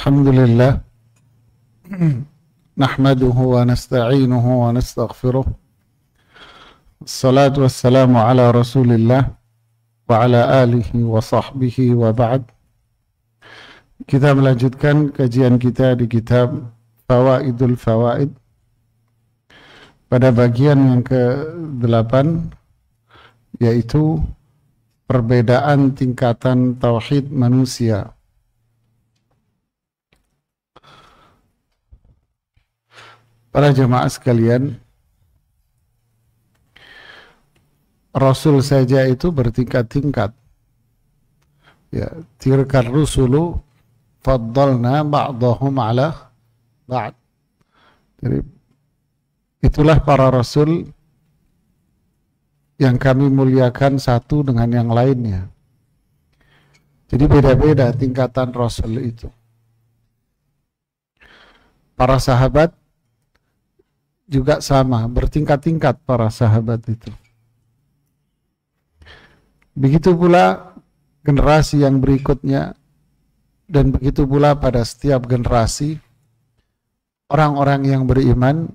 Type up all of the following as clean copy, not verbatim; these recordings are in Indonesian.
Alhamdulillah nahmaduhu wa nasta'inuhu wa nastaghfiruh wassalatu wassalamu ala rasulillah wa ala alihi wa sahbihi wa ba'd. Kita melanjutkan kajian kita di kitab Fawaidul Fawaid pada bagian yang ke-8, yaitu perbedaan tingkatan tauhid manusia. Para jemaah sekalian, Rasul saja itu bertingkat-tingkat. Ya, tilkar rusulu faddalna ba'dahum ala ba'd. Jadi itulah para rasul yang kami muliakan satu dengan yang lainnya. Jadi beda-beda tingkatan rasul itu. Para sahabat juga sama, bertingkat-tingkat para sahabat itu. Begitu pula generasi yang berikutnya, dan begitu pula pada setiap generasi orang-orang yang beriman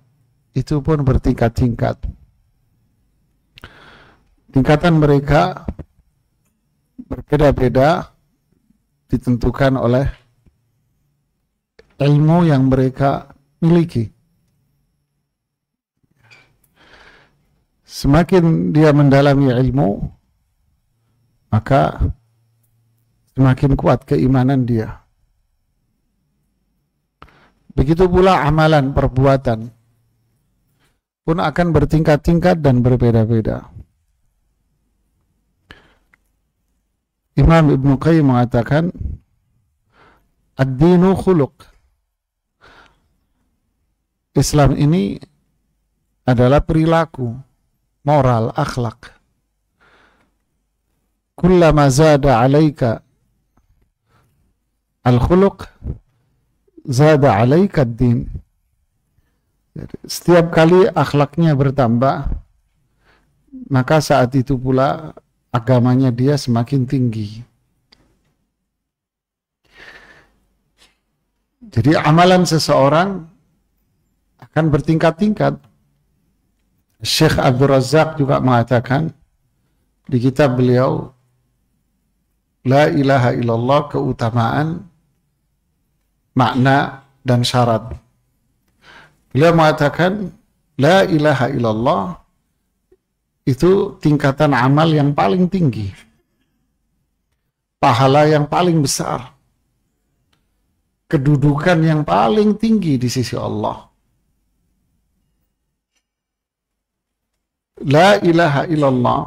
itu pun bertingkat-tingkat. Tingkatan mereka berbeda-beda, ditentukan oleh ilmu yang mereka miliki. Semakin dia mendalami ilmu, maka semakin kuat keimanan dia. Begitu pula amalan perbuatan pun akan bertingkat-tingkat dan berbeda-beda. Imam Ibnu Qayyim mengatakan, ad-dinu khuluq. Islam ini adalah perilaku, moral, akhlak. Kullama zada alaika al-khuluq, zada alaika ad-din. Setiap kali akhlaknya bertambah, maka saat itu pula agamanya dia semakin tinggi. Jadi amalan seseorang akan bertingkat-tingkat. Syekh Abdul Razak juga mengatakan di kitab beliau, La ilaha illallah, keutamaan, makna, dan syarat. Beliau mengatakan, La ilaha illallah itu tingkatan amal yang paling tinggi, pahala yang paling besar, kedudukan yang paling tinggi di sisi Allah. La ilaha illallah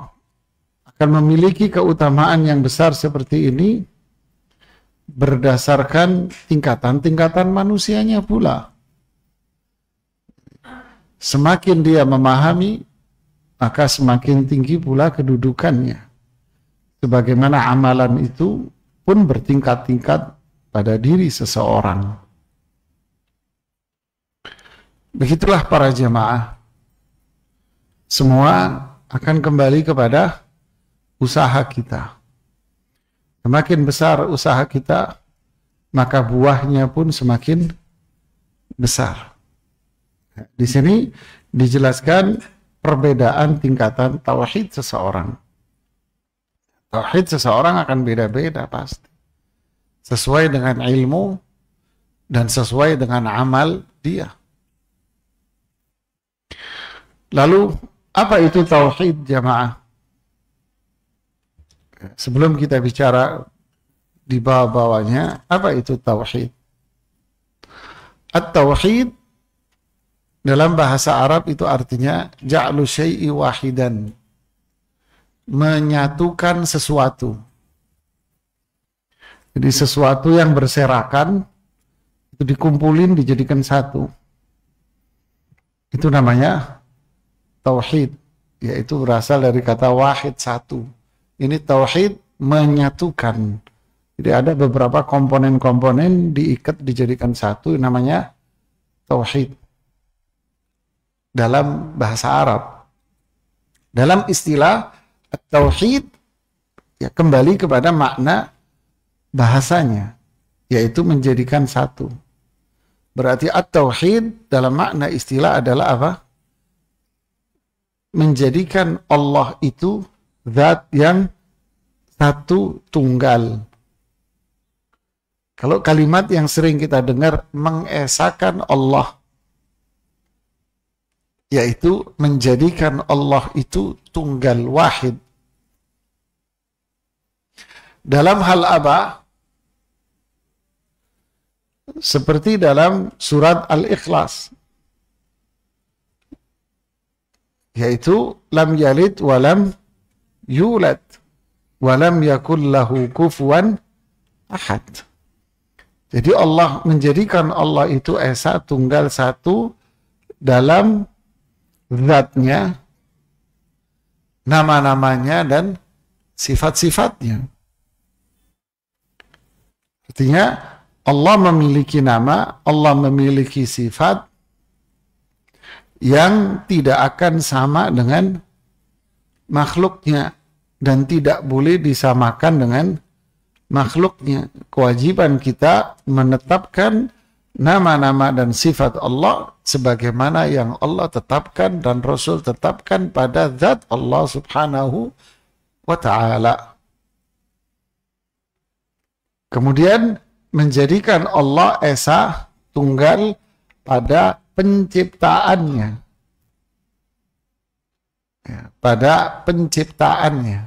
akan memiliki keutamaan yang besar seperti ini berdasarkan tingkatan-tingkatan manusianya pula. Semakin dia memahami, maka semakin tinggi pula kedudukannya. Sebagaimana amalan itu pun bertingkat-tingkat pada diri seseorang. Begitulah para jemaah. Semua akan kembali kepada usaha kita. Semakin besar usaha kita, maka buahnya pun semakin besar. Di sini dijelaskan perbedaan tingkatan tauhid seseorang. Tauhid seseorang akan beda-beda pasti, sesuai dengan ilmu dan sesuai dengan amal dia. Lalu apa itu tauhid, jamaah? Sebelum kita bicara di bawah-bawahnya, apa itu tauhid? At-tauhid dalam bahasa Arab itu artinya ja'lu syai'i wahidan, menyatukan sesuatu. Jadi sesuatu yang berserakan itu dikumpulin, dijadikan satu. Itu namanya tauhid, yaitu berasal dari kata wahid, satu. Ini tauhid menyatukan. Jadi ada beberapa komponen-komponen diikat dijadikan satu, namanya tauhid dalam bahasa Arab. Dalam istilah tauhid, ya kembali kepada makna bahasanya. yaitu menjadikan satu. Berarti at-tauhid dalam makna istilah adalah apa? Menjadikan Allah itu zat yang satu tunggal. Kalau kalimat yang sering kita dengar mengesahkan Allah, yaitu menjadikan Allah itu tunggal wahid. Dalam hal apa? Seperti dalam surat Al-Ikhlas, yaitu lam yalid walam yulad walam yakul lahu kufuwan ahad. Jadi Allah menjadikan Allah itu esa tunggal satu dalam zatnya, nama-namanya dan sifat-sifatnya. Artinya Allah memiliki nama, Allah memiliki sifat yang tidak akan sama dengan makhluknya dan tidak boleh disamakan dengan makhluknya. Kewajiban kita menetapkan nama-nama dan sifat Allah sebagaimana yang Allah tetapkan dan Rasul tetapkan pada zat Allah subhanahu wa ta'ala. Kemudian menjadikan Allah esa tunggal pada penciptaannya. Ya, pada penciptaannya.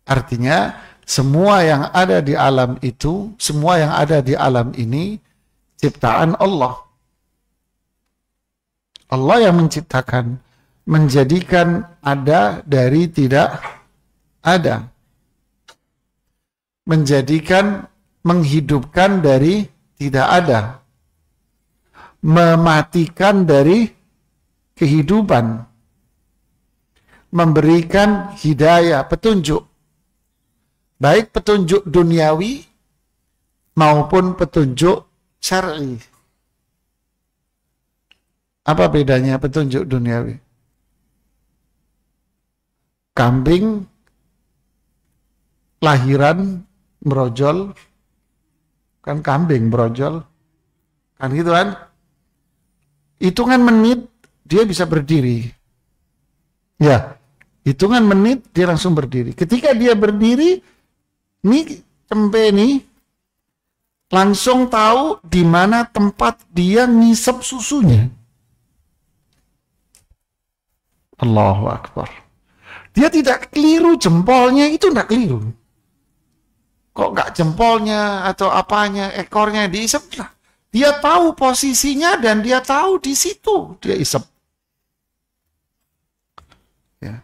Artinya semua yang ada di alam itu, semua yang ada di alam ini ciptaan Allah. Allah yang menciptakan, menjadikan ada dari tidak ada. Menjadikan, menghidupkan dari tidak ada, mematikan dari kehidupan, memberikan hidayah, petunjuk, baik petunjuk duniawi maupun petunjuk syar'i. Apa bedanya petunjuk duniawi? Kambing lahiran brojol, kan kambing brojol, kan gitu kan? Hitungan menit dia bisa berdiri. Ya, hitungan menit dia langsung berdiri. Ketika dia berdiri, nih cempe nih langsung tahu di mana tempat dia ngisep susunya. Allahu Akbar. Dia tidak keliru, jempolnya itu tidak keliru. Kok nggak jempolnya atau apanya, ekornya diisep lah. Dia tahu posisinya dan dia tahu di situ dia isep. Ya.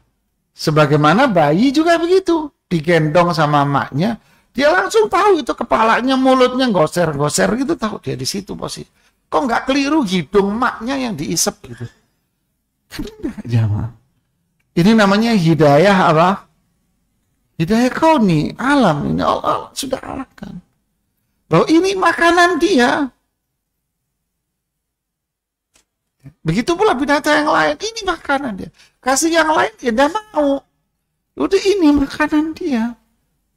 Sebagaimana bayi juga begitu, digendong sama emaknya, dia langsung tahu itu kepalanya, mulutnya goser-goser gitu, tahu dia di situ posisi. Kok nggak keliru hidung emaknya yang diisep gitu? Jamaah. Ini namanya hidayah apa? Hidayah kauni, alam ini Allah sudah arahkan. Bahwa ini makanan dia. Begitu pula binatang yang lain, ini makanan dia. Kasih yang lain, dia tidak mau. Udah ini makanan dia.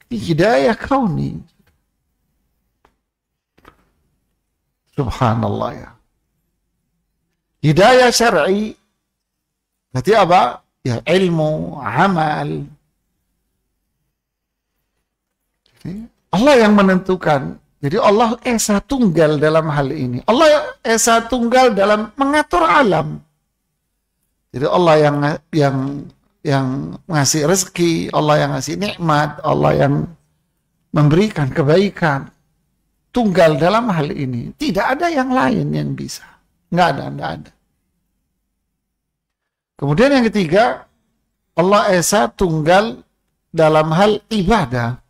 Hidayah kauni. Subhanallah ya. Hidayah syar'i. Berarti apa? Ya ilmu, amal. Allah yang menentukan. Jadi Allah Esa Tunggal dalam hal ini. Allah Esa Tunggal dalam mengatur alam. Jadi Allah yang ngasih rezeki, Allah yang ngasih nikmat, Allah yang memberikan kebaikan. Tunggal dalam hal ini. Tidak ada yang lain yang bisa. Nggak ada. Kemudian yang ketiga, Allah Esa Tunggal dalam hal ibadah.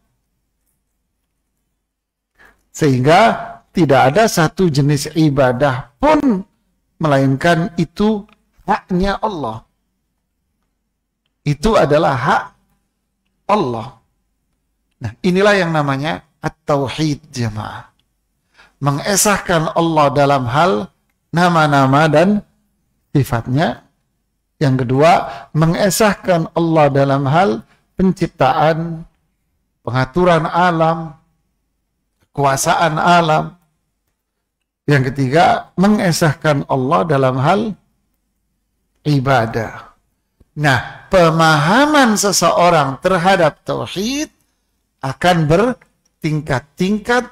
Sehingga tidak ada satu jenis ibadah pun melainkan itu haknya Allah. Itu adalah hak Allah. Nah, inilah yang namanya at-tauhid jamaah. Mengesahkan Allah dalam hal nama-nama dan sifatnya. Yang kedua, mengesahkan Allah dalam hal penciptaan, pengaturan alam, kekuasaan alam. Yang ketiga, mengesahkan Allah dalam hal ibadah. Nah, pemahaman seseorang terhadap tauhid akan bertingkat-tingkat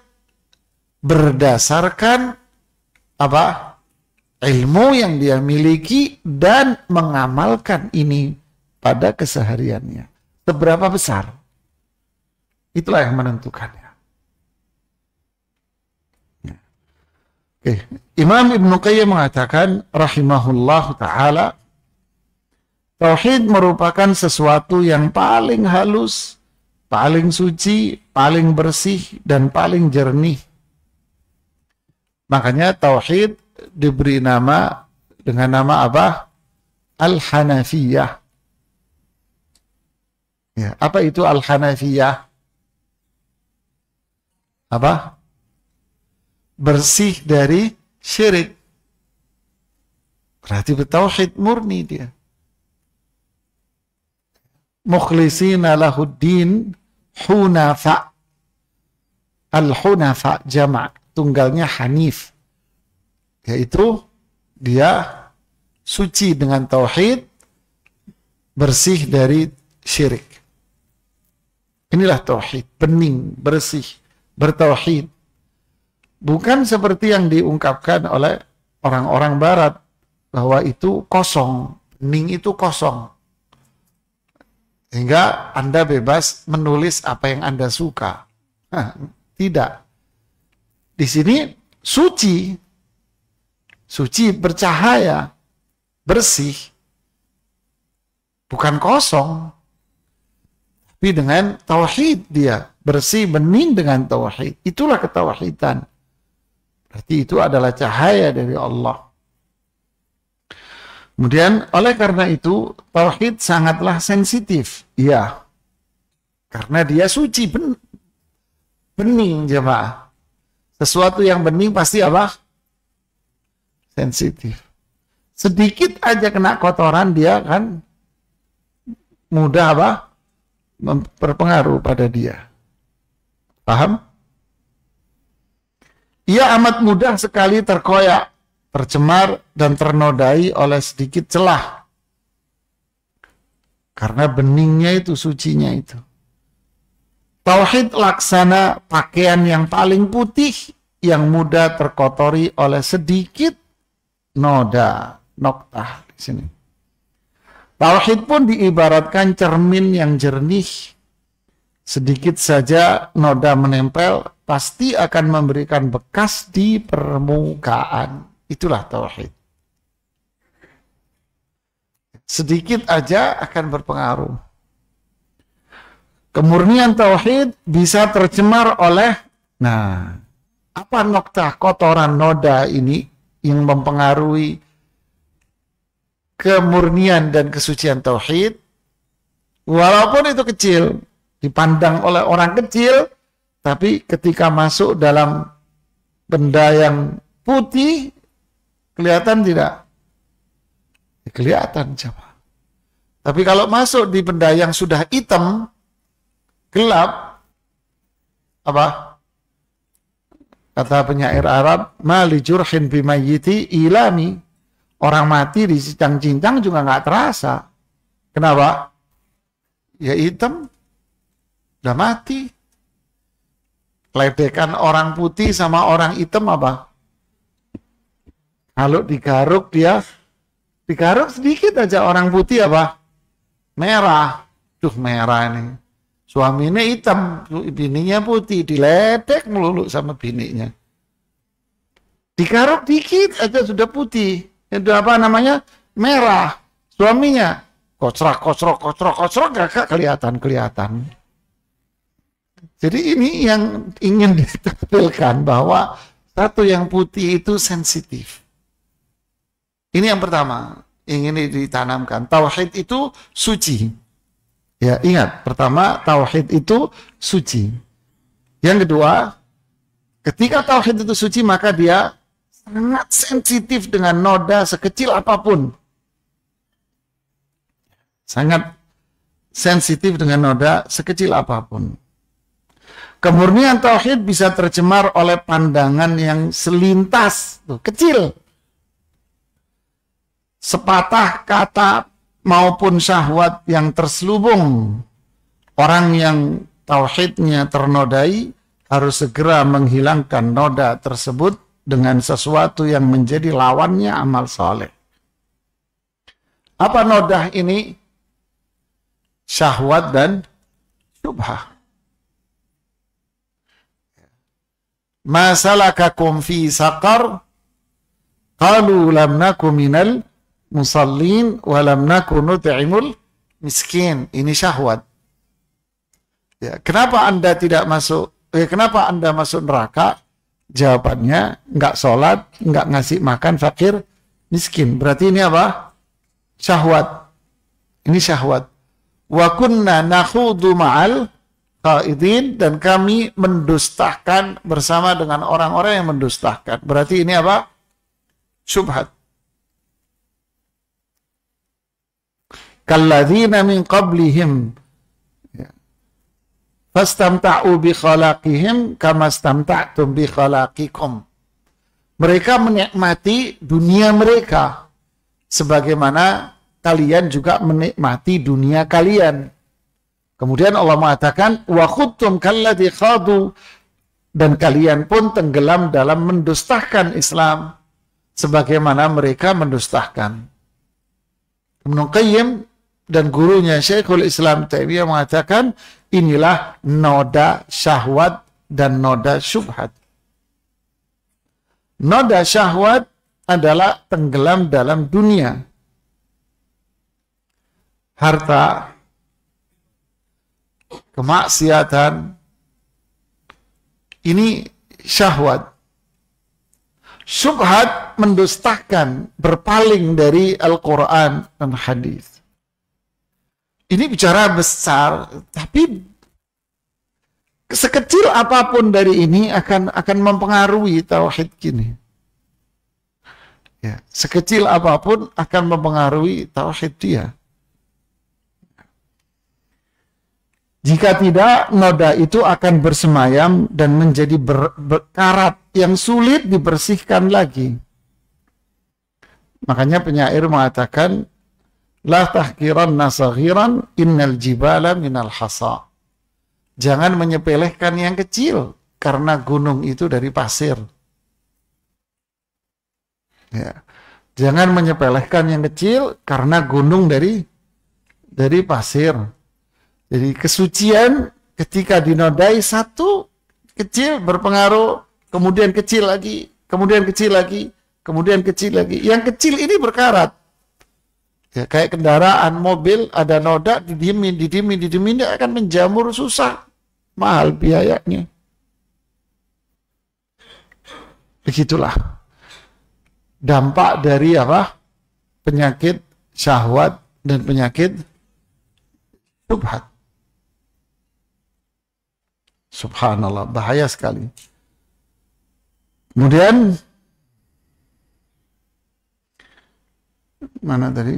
berdasarkan apa? Ilmu yang dia miliki dan mengamalkan ini pada kesehariannya. Seberapa besar? Itulah yang menentukannya. Oke. Imam Ibnu Qayyim mengatakan rahimahullahu ta'ala, tauhid merupakan sesuatu yang paling halus, paling suci, paling bersih, dan paling jernih. Makanya tauhid diberi nama dengan nama apa? Al-Hanafiyah. Ya, apa itu Al-Hanafiyah? Apa? Bersih dari syirik. Berarti bertauhid murni dia. Mukhlisina lahuddin hunafa. Al-hunafa jama' tunggalnya hanif. Yaitu dia suci dengan tauhid, bersih dari syirik. Inilah tauhid, bening, bersih, bertauhid. Bukan seperti yang diungkapkan oleh orang-orang barat, bahwa itu kosong, bening itu kosong. Hingga Anda bebas menulis apa yang Anda suka. Tidak. Di sini suci, suci bercahaya, bersih, bukan kosong. Tapi dengan tauhid dia, bersih, bening dengan tauhid. Itulah ketauhidan. Berarti itu adalah cahaya dari Allah. Kemudian oleh karena itu tauhid sangatlah sensitif. Iya. Karena dia suci, bening jemaah. Sesuatu yang bening pasti apa? Sensitif. Sedikit aja kena kotoran dia kan mudah apa? Berpengaruh pada dia. Paham? Ia amat mudah sekali terkoyak, tercemar, dan ternodai oleh sedikit celah. Karena beningnya itu, sucinya itu. Tauhid laksana pakaian yang paling putih, yang mudah terkotori oleh sedikit noda, noktah di sini. Tauhid pun diibaratkan cermin yang jernih. Sedikit saja noda menempel, pasti akan memberikan bekas di permukaan. Itulah tauhid. Sedikit aja akan berpengaruh. Kemurnian tauhid bisa tercemar oleh, apa noktah kotoran noda ini yang mempengaruhi kemurnian dan kesucian tauhid. Walaupun itu kecil, dipandang oleh orang kecil, tapi ketika masuk dalam benda yang putih, kelihatan tidak? Kelihatan coba. Tapi kalau masuk di benda yang sudah hitam, gelap, apa? Kata penyair Arab, "Mali jurhin bimayyiti ilami." Orang mati dicincang-cincang juga nggak terasa. Kenapa? Ya hitam, udah mati. Ledekan orang putih sama orang hitam apa? Kalau digaruk dia, digaruk sedikit aja orang putih apa? Merah. Duh merah ini. Suaminya hitam, bininya putih, diledek melulu sama bininya. Digaruk dikit aja sudah putih. Itu apa namanya? Merah. Suaminya kocrok gak kelihatan. Jadi ini yang ingin ditampilkan bahwa satu yang putih itu sensitif. Ini yang pertama ingin ditanamkan. Tauhid itu suci. Ya, ingat, pertama tauhid itu suci. Yang kedua, ketika tauhid itu suci maka dia sangat sensitif dengan noda sekecil apapun. Sangat sensitif dengan noda sekecil apapun. Kemurnian tauhid bisa tercemar oleh pandangan yang selintas, tuh, kecil. Sepatah kata maupun syahwat yang terselubung. Orang yang tauhidnya ternodai harus segera menghilangkan noda tersebut dengan sesuatu yang menjadi lawannya amal soleh. Apa noda ini? Syahwat dan syubhah. Ma salakakum fi saqar? Qalu lam naku minal musallin wa lam naku nut'imul miskin. Ini syahwat. Ya, kenapa Anda tidak masuk? Kenapa Anda masuk neraka? Jawabannya, enggak sholat, enggak ngasih makan fakir miskin. Berarti ini apa? Syahwat. Ini syahwat. Wa kunna nakhudu ma'al qaidin, dan kami mendustakan bersama dengan orang-orang yang mendustakan. Berarti ini apa? Syubhat. Kalladzina min qablihim fastamta'u bi khalaqihim kama stamta'tum bi khalaqikum. Mereka menikmati dunia mereka sebagaimana kalian juga menikmati dunia kalian. Kemudian Allah mengatakan, wa khudtum kalladzi khadu, dan kalian pun tenggelam dalam mendustakan Islam sebagaimana mereka mendustakan. Ibnu Qayyim dan gurunya Syekhul Islam Taimiyah mengatakan, inilah noda syahwat dan noda syubhat. Noda syahwat adalah tenggelam dalam dunia, harta, kemaksiatan, ini syahwat. Syubhat mendustakan, berpaling dari Al-Quran dan hadis. Ini bicara besar, tapi sekecil apapun dari ini akan mempengaruhi tauhid kini. Ya, sekecil apapun akan mempengaruhi tauhid dia. Jika tidak, noda itu akan bersemayam dan menjadi berkarat yang sulit dibersihkan lagi. Makanya penyair mengatakan, la tahkiranna saghiran innal jibala minal hasa. Jangan menyepelekan yang kecil, karena gunung itu dari pasir. Ya. Jangan menyepelekan yang kecil, karena gunung dari pasir. Jadi kesucian ketika dinodai satu kecil berpengaruh, kemudian kecil lagi, kemudian kecil lagi, kemudian kecil lagi. Yang kecil ini berkarat. Ya, kayak kendaraan, mobil, ada noda, didiemin, dia akan menjamur, susah, mahal biayanya. Begitulah dampak dari apa? Penyakit syahwat dan penyakit syubhat. Subhanallah, bahaya sekali. Kemudian mana tadi?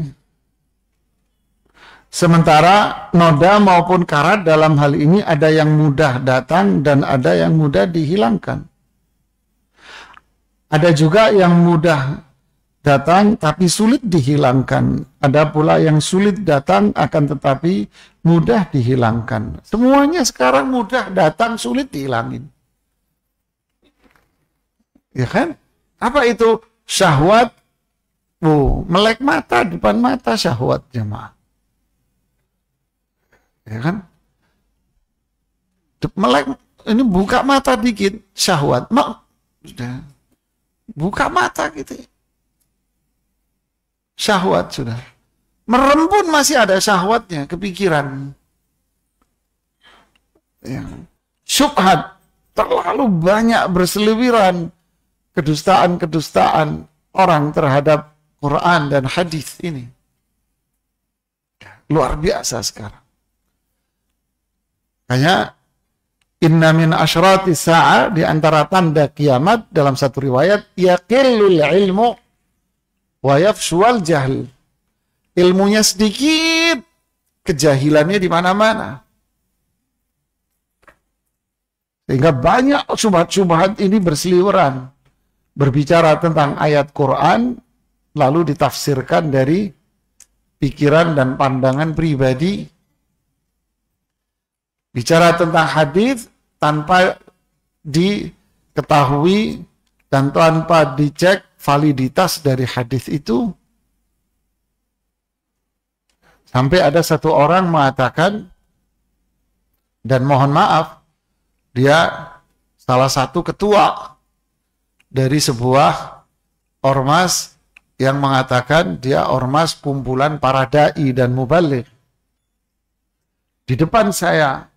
Sementara noda maupun karat dalam hal ini ada yang mudah datang dan ada yang mudah dihilangkan. Ada juga yang mudah datang tapi sulit dihilangkan. Ada pula yang sulit datang akan tetapi mudah dihilangkan. Semuanya sekarang mudah datang, sulit dihilangin. Ya kan? Apa itu? Syahwat. Melek mata, depan mata syahwat, jemaah. Ya kan? Melek, ini buka mata dikit, syahwat. Sudah. Buka mata gitu. Syahwat sudah. Merem pun masih ada syahwatnya, kepikiran. Ya. Syubhat, terlalu banyak berseliweran kedustaan-kedustaan orang terhadap Quran dan hadis ini. Luar biasa sekarang. Kayak inna min asyrati sa'a, di antara tanda kiamat dalam satu riwayat, yaqillul ilmu wa yafshuwal jahl. Ilmunya sedikit, kejahilannya di mana-mana. Sehingga banyak syubhat-syubhat ini berseliweran. Berbicara tentang ayat Quran, lalu ditafsirkan dari pikiran dan pandangan pribadi. Bicara tentang hadis tanpa diketahui dan tanpa dicek validitas dari hadis itu. Sampai ada satu orang mengatakan, dan mohon maaf, dia salah satu ketua dari sebuah ormas yang mengatakan dia ormas kumpulan para da'i dan mubaligh. Di depan saya,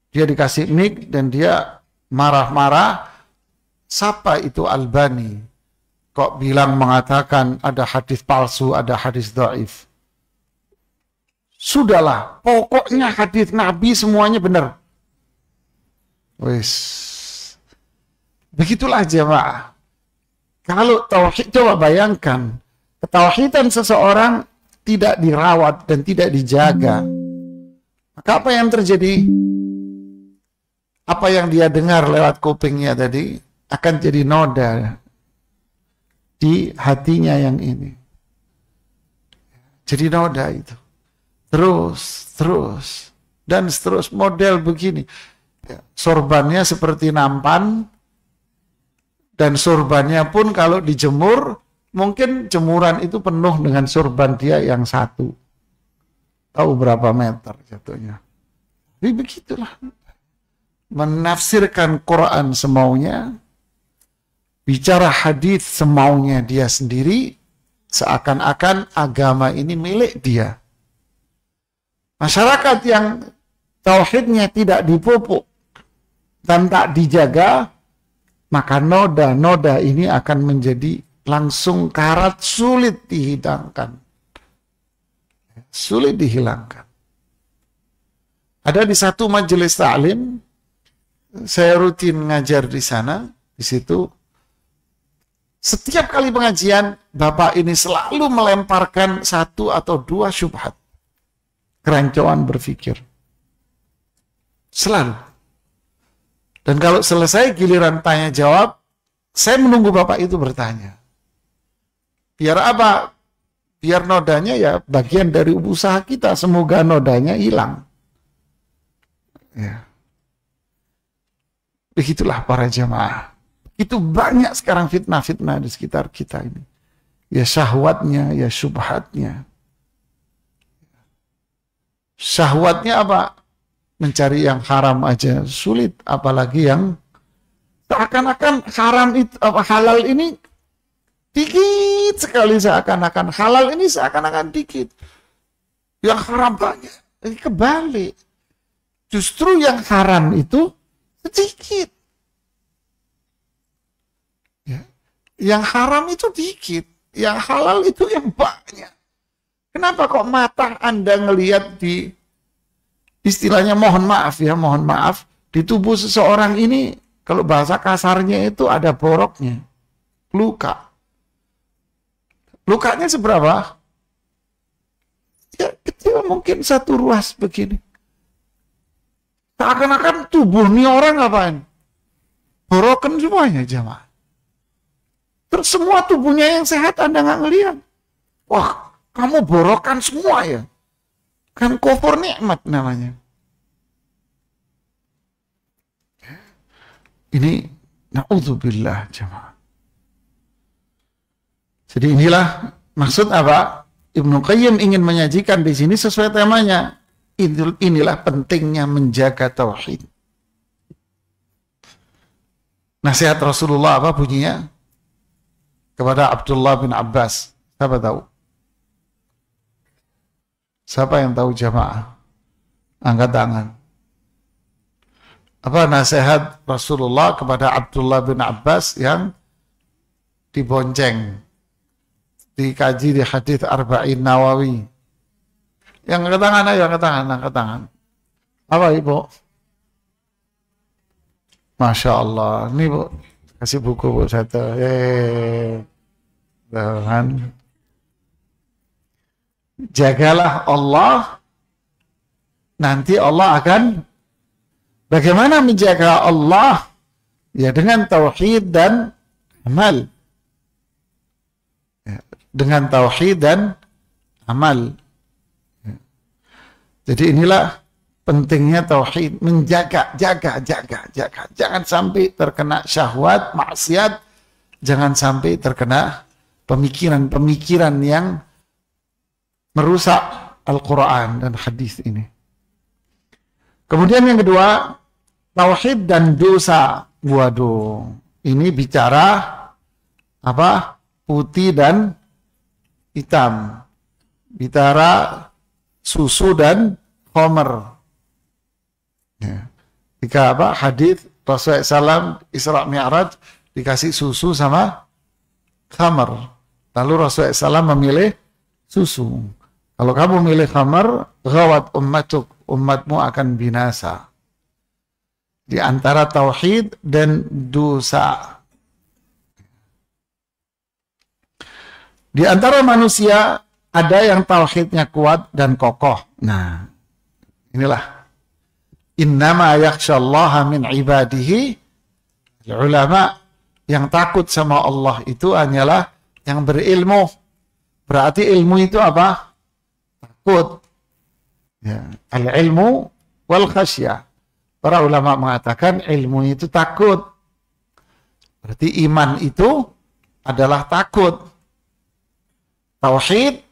dia dikasih mic dan dia marah-marah, siapa itu Albani? Kok bilang mengatakan ada hadis palsu, ada hadis dhaif? Sudahlah, pokoknya hadis Nabi semuanya benar. Wis. Begitulah jemaah. Kalau tauhid, coba bayangkan, ketauhidan seseorang tidak dirawat dan tidak dijaga, maka apa yang terjadi? Apa yang dia dengar lewat kupingnya tadi akan jadi noda di hatinya yang ini. Jadi noda itu. Terus, dan seterus model begini. Sorbannya seperti nampan, dan sorbannya pun kalau dijemur, mungkin jemuran itu penuh dengan sorban dia yang satu. Tahu berapa meter jatuhnya. Jadi begitulah. Menafsirkan Quran semaunya, bicara hadis semaunya dia sendiri, seakan-akan agama ini milik dia. Masyarakat yang tauhidnya tidak dipupuk dan tak dijaga, maka noda-noda ini akan menjadi langsung karat, sulit dihilangkan. Sulit dihilangkan. Ada di satu majelis ta'lim, saya rutin ngajar di sana, di situ. Setiap kali pengajian, Bapak ini selalu melemparkan satu atau dua syubhat. Kerancuan berpikir. Selalu. Dan kalau selesai giliran tanya jawab, saya menunggu Bapak itu bertanya. Biar apa? Biar nodanya ya bagian dari usaha kita. Semoga nodanya hilang. Ya. Begitulah para jemaah. Itu banyak sekarang fitnah-fitnah di sekitar kita ini. Ya syahwatnya, ya syubhatnya. Syahwatnya apa? Mencari yang haram aja sulit, apalagi yang seakan-akan haram itu, halal ini dikit sekali, seakan-akan halal ini seakan-akan dikit. Yang haram banyak. Ini kebalik. Justru yang haram itu sedikit. Ya. Yang haram itu dikit, yang halal itu yang banyak. Kenapa kok mata Anda ngelihat di istilahnya mohon maaf ya, mohon maaf, di tubuh seseorang ini, kalau bahasa kasarnya itu ada boroknya, luka. Lukanya seberapa? Ya kecil, mungkin satu ruas begini. Seakan-akan tubuh ini orang ngapain? Borokan semuanya jamaah. Terus semua tubuhnya yang sehat Anda nggak ngelihat. Wah, kamu borokan semua ya. Kan kufur nikmat namanya. Ini na'udzubillah jemaah. Jadi inilah maksud apa? Ibnu Qayyim ingin menyajikan di sini sesuai temanya. Inilah pentingnya menjaga tauhid. Nasihat Rasulullah apa bunyinya? Kepada Abdullah bin Abbas. Siapa tahu? Siapa yang tahu jamaah? Angkat tangan. Apa nasihat Rasulullah kepada Abdullah bin Abbas yang dibonceng, dikaji di hadits Arba'in Nawawi? Yang angkat tangan, ayo angkat tangan, angkat tangan. Apa ibu? Masya Allah. Ini bu, kasih buku bu satu. Tuhan. Jagalah Allah, nanti Allah akan Bagaimana menjaga Allah? Ya dengan tauhid dan amal. Ya, dengan tauhid dan amal. Ya. Jadi inilah pentingnya tauhid, menjaga, jaga. Jangan sampai terkena syahwat, maksiat, jangan sampai terkena pemikiran-pemikiran yang merusak Al-Quran dan hadis ini. Kemudian yang kedua, tauhid dan dosa. Waduh, ini bicara apa? Putih dan hitam. Bicara susu dan khamar. Ya. Jika apa? Hadis Rasulullah SAW Isra Mi'raj dikasih susu sama khamar. Lalu Rasulullah SAW memilih susu. Kalau kamu milih khamar, ghawat ummatuk, umatmu akan binasa. Di antara tauhid dan dosa. Di antara manusia ada yang tauhidnya kuat dan kokoh. Nah, inilah innama yakhshallaha min ibadihi ulama. Yang takut sama Allah itu hanyalah yang berilmu. Berarti ilmu itu apa? Takut. Ya, al-ilmu wal khasyah. Para ulama mengatakan ilmu itu takut. Berarti iman itu adalah takut. Tauhid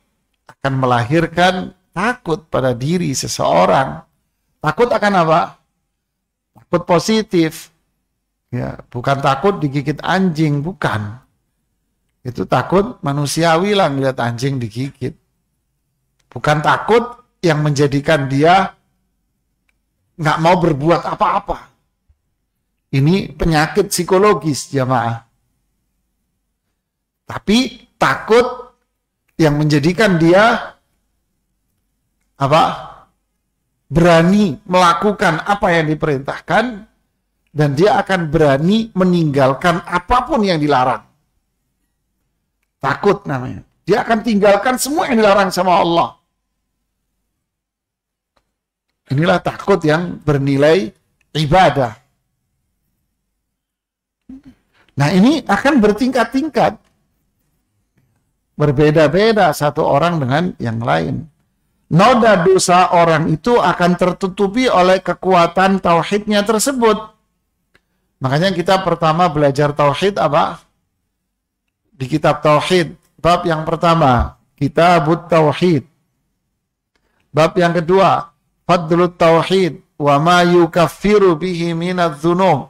akan melahirkan takut pada diri seseorang. Takut akan apa? Takut positif. Ya, bukan takut digigit anjing, bukan. Itu takut manusiawi lah ngeliat anjing digigit. Bukan takut yang menjadikan dia nggak mau berbuat apa-apa. Ini penyakit psikologis, jamaah. Tapi takut yang menjadikan dia apa? Berani melakukan apa yang diperintahkan dan dia akan berani meninggalkan apapun yang dilarang. Takut namanya. Dia akan tinggalkan semua yang dilarang sama Allah. Inilah takut yang bernilai ibadah. Nah, ini akan bertingkat-tingkat. Berbeda-beda satu orang dengan yang lain. Noda dosa orang itu akan tertutupi oleh kekuatan tauhidnya tersebut. Makanya kita pertama belajar tauhid apa? Di kitab tauhid, bab yang pertama, Kitabut Tauhid. Bab yang kedua, Fadlut Tauhid wa ma yukaffiru bihi minadz dzunub.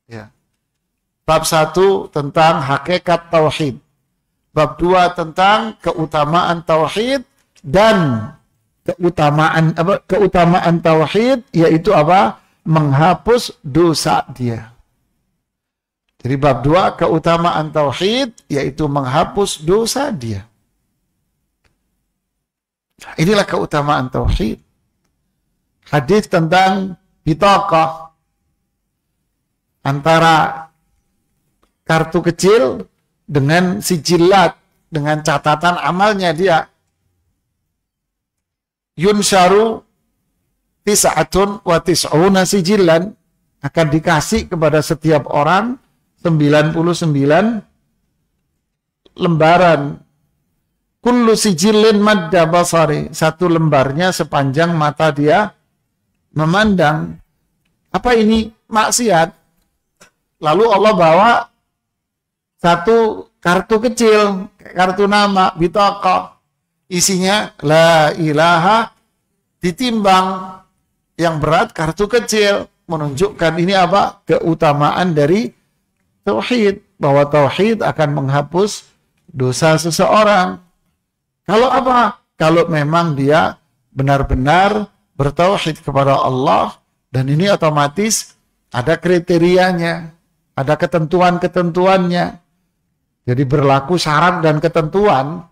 Ya. Bab 1 tentang hakikat tauhid. Bab 2 tentang keutamaan tauhid dan keutamaan tauhid yaitu apa? Menghapus dosa dia. Jadi bab 2 keutamaan tauhid yaitu menghapus dosa dia. Inilah keutamaan tauhid. Hadis tentang bitaqah antara kartu kecil dengan sijilat, dengan catatan amalnya dia. Yunsharu tis'atun wa tis'una sijilan, akan dikasih kepada setiap orang 99 lembaran. Kullu sijilin madda basari, satu lembarnya sepanjang mata dia memandang. Apa ini? Maksiat. Lalu Allah bawa satu kartu kecil, kartu nama, bitaqah. Isinya la ilaha, ditimbang. Yang berat kartu kecil, menunjukkan ini apa? Keutamaan dari tauhid, bahwa tauhid akan menghapus dosa seseorang. Kalau apa? Kalau memang dia benar-benar bertauhid kepada Allah, dan ini otomatis ada kriterianya, ada ketentuan-ketentuannya. Jadi berlaku syarat dan ketentuan,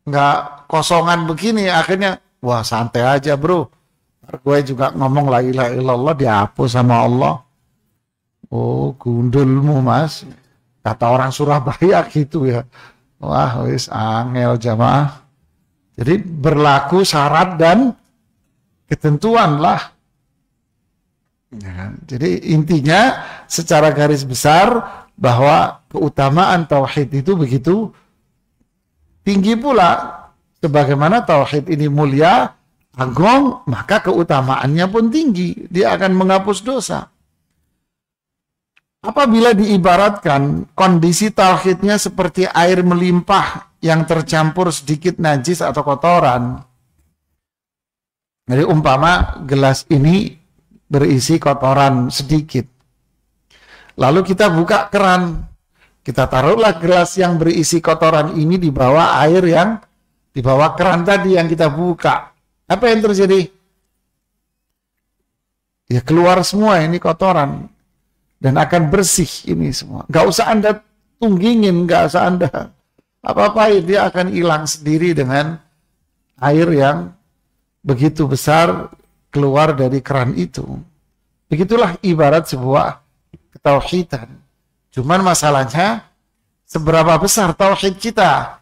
nggak kosongan begini, akhirnya wah santai aja bro, gue juga ngomong la ilaha illallah dihapus sama Allah. Oh gundulmu mas, kata orang Surabaya gitu ya. Wah wis angel jamaah. Jadi berlaku syarat dan ketentuan lah. Ya kan? Jadi intinya secara garis besar bahwa keutamaan tauhid itu begitu tinggi pula. Sebagaimana tauhid ini mulia, agung, maka keutamaannya pun tinggi. Dia akan menghapus dosa. Apabila diibaratkan kondisi tauhidnya seperti air melimpah yang tercampur sedikit najis atau kotoran. Jadi umpama gelas ini berisi kotoran sedikit. Lalu kita buka keran. Kita taruhlah gelas yang berisi kotoran ini di bawah air yang di bawah keran tadi yang kita buka. Apa yang terjadi? Ya keluar semua ini kotoran. Dan akan bersih ini semua. Gak usah Anda tunggingin, gak usah Anda apa-apain. Dia akan hilang sendiri dengan air yang begitu besar keluar dari keran itu. Begitulah ibarat sebuah ketauhidan. Cuman masalahnya, seberapa besar tauhid kita?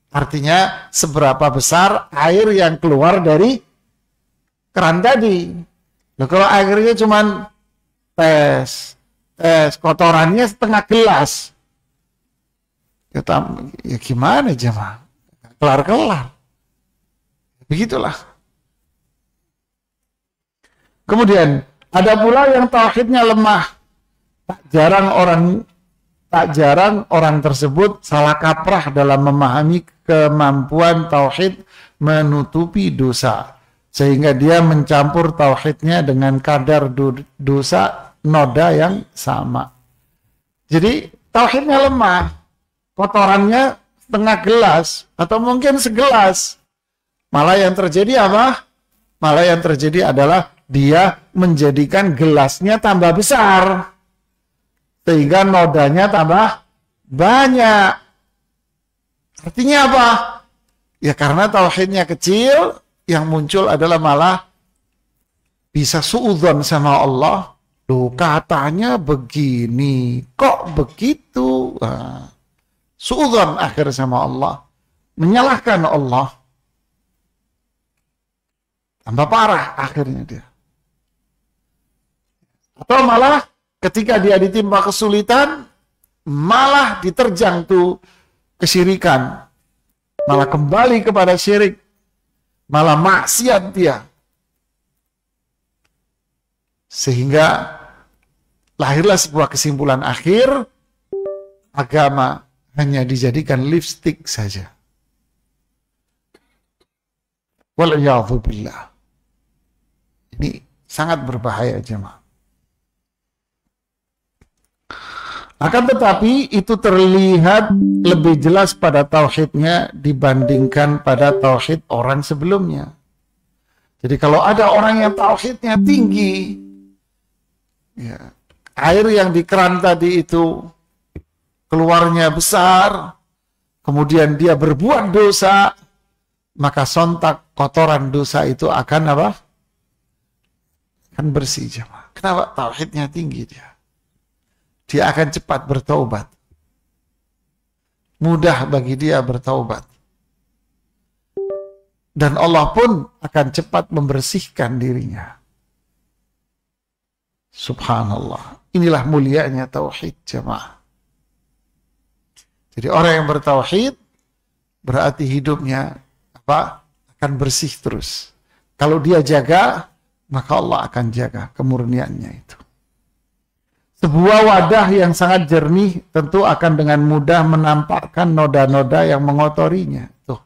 Artinya, seberapa besar air yang keluar dari keran tadi. Loh, kalau airnya cuman tes, kotorannya setengah gelas. Ya gimana jemaah? Kelar-kelar. Begitulah. Kemudian ada pula yang tauhidnya lemah. Tak jarang orang tersebut salah kaprah dalam memahami kemampuan tauhid menutupi dosa. Sehingga dia mencampur tauhidnya dengan kadar dosa noda yang sama. Jadi tauhidnya lemah, kotorannya setengah gelas atau mungkin segelas. Malah yang terjadi apa? Malah yang terjadi adalah dia menjadikan gelasnya tambah besar sehingga nodanya tambah banyak. Artinya apa? Ya karena tauhidnya kecil, yang muncul adalah malah bisa suudzon sama Allah. Loh, katanya begini, kok begitu? Nah, suudzon akhir sama Allah. Menyalahkan Allah. Tambah parah akhirnya dia. Atau malah ketika dia ditimpa kesulitan, malah diterjang tuh kesyirikan. Malah kembali kepada syirik. Malah maksiat dia. Sehingga lahirlah sebuah kesimpulan akhir, agama hanya dijadikan lipstik saja. Wal'iyadzubillah. Ini sangat berbahaya jemaah. Akan tetapi itu terlihat lebih jelas pada tauhidnya dibandingkan pada tauhid orang sebelumnya. Jadi kalau ada orang yang tauhidnya tinggi, ya, air yang di keran tadi itu keluarnya besar, kemudian dia berbuat dosa, maka sontak kotoran dosa itu akan apa? Akan bersih jemaah. Kenapa? Tauhidnya tinggi dia. Dia akan cepat bertaubat. Mudah bagi dia bertaubat. Dan Allah pun akan cepat membersihkan dirinya. Subhanallah. Inilah mulianya tauhid jemaah. Jadi orang yang bertauhid berarti hidupnya akan bersih terus. Kalau dia jaga, maka Allah akan jaga kemurniannya itu. Sebuah wadah yang sangat jernih tentu akan dengan mudah menampakkan noda-noda yang mengotorinya. Tuh.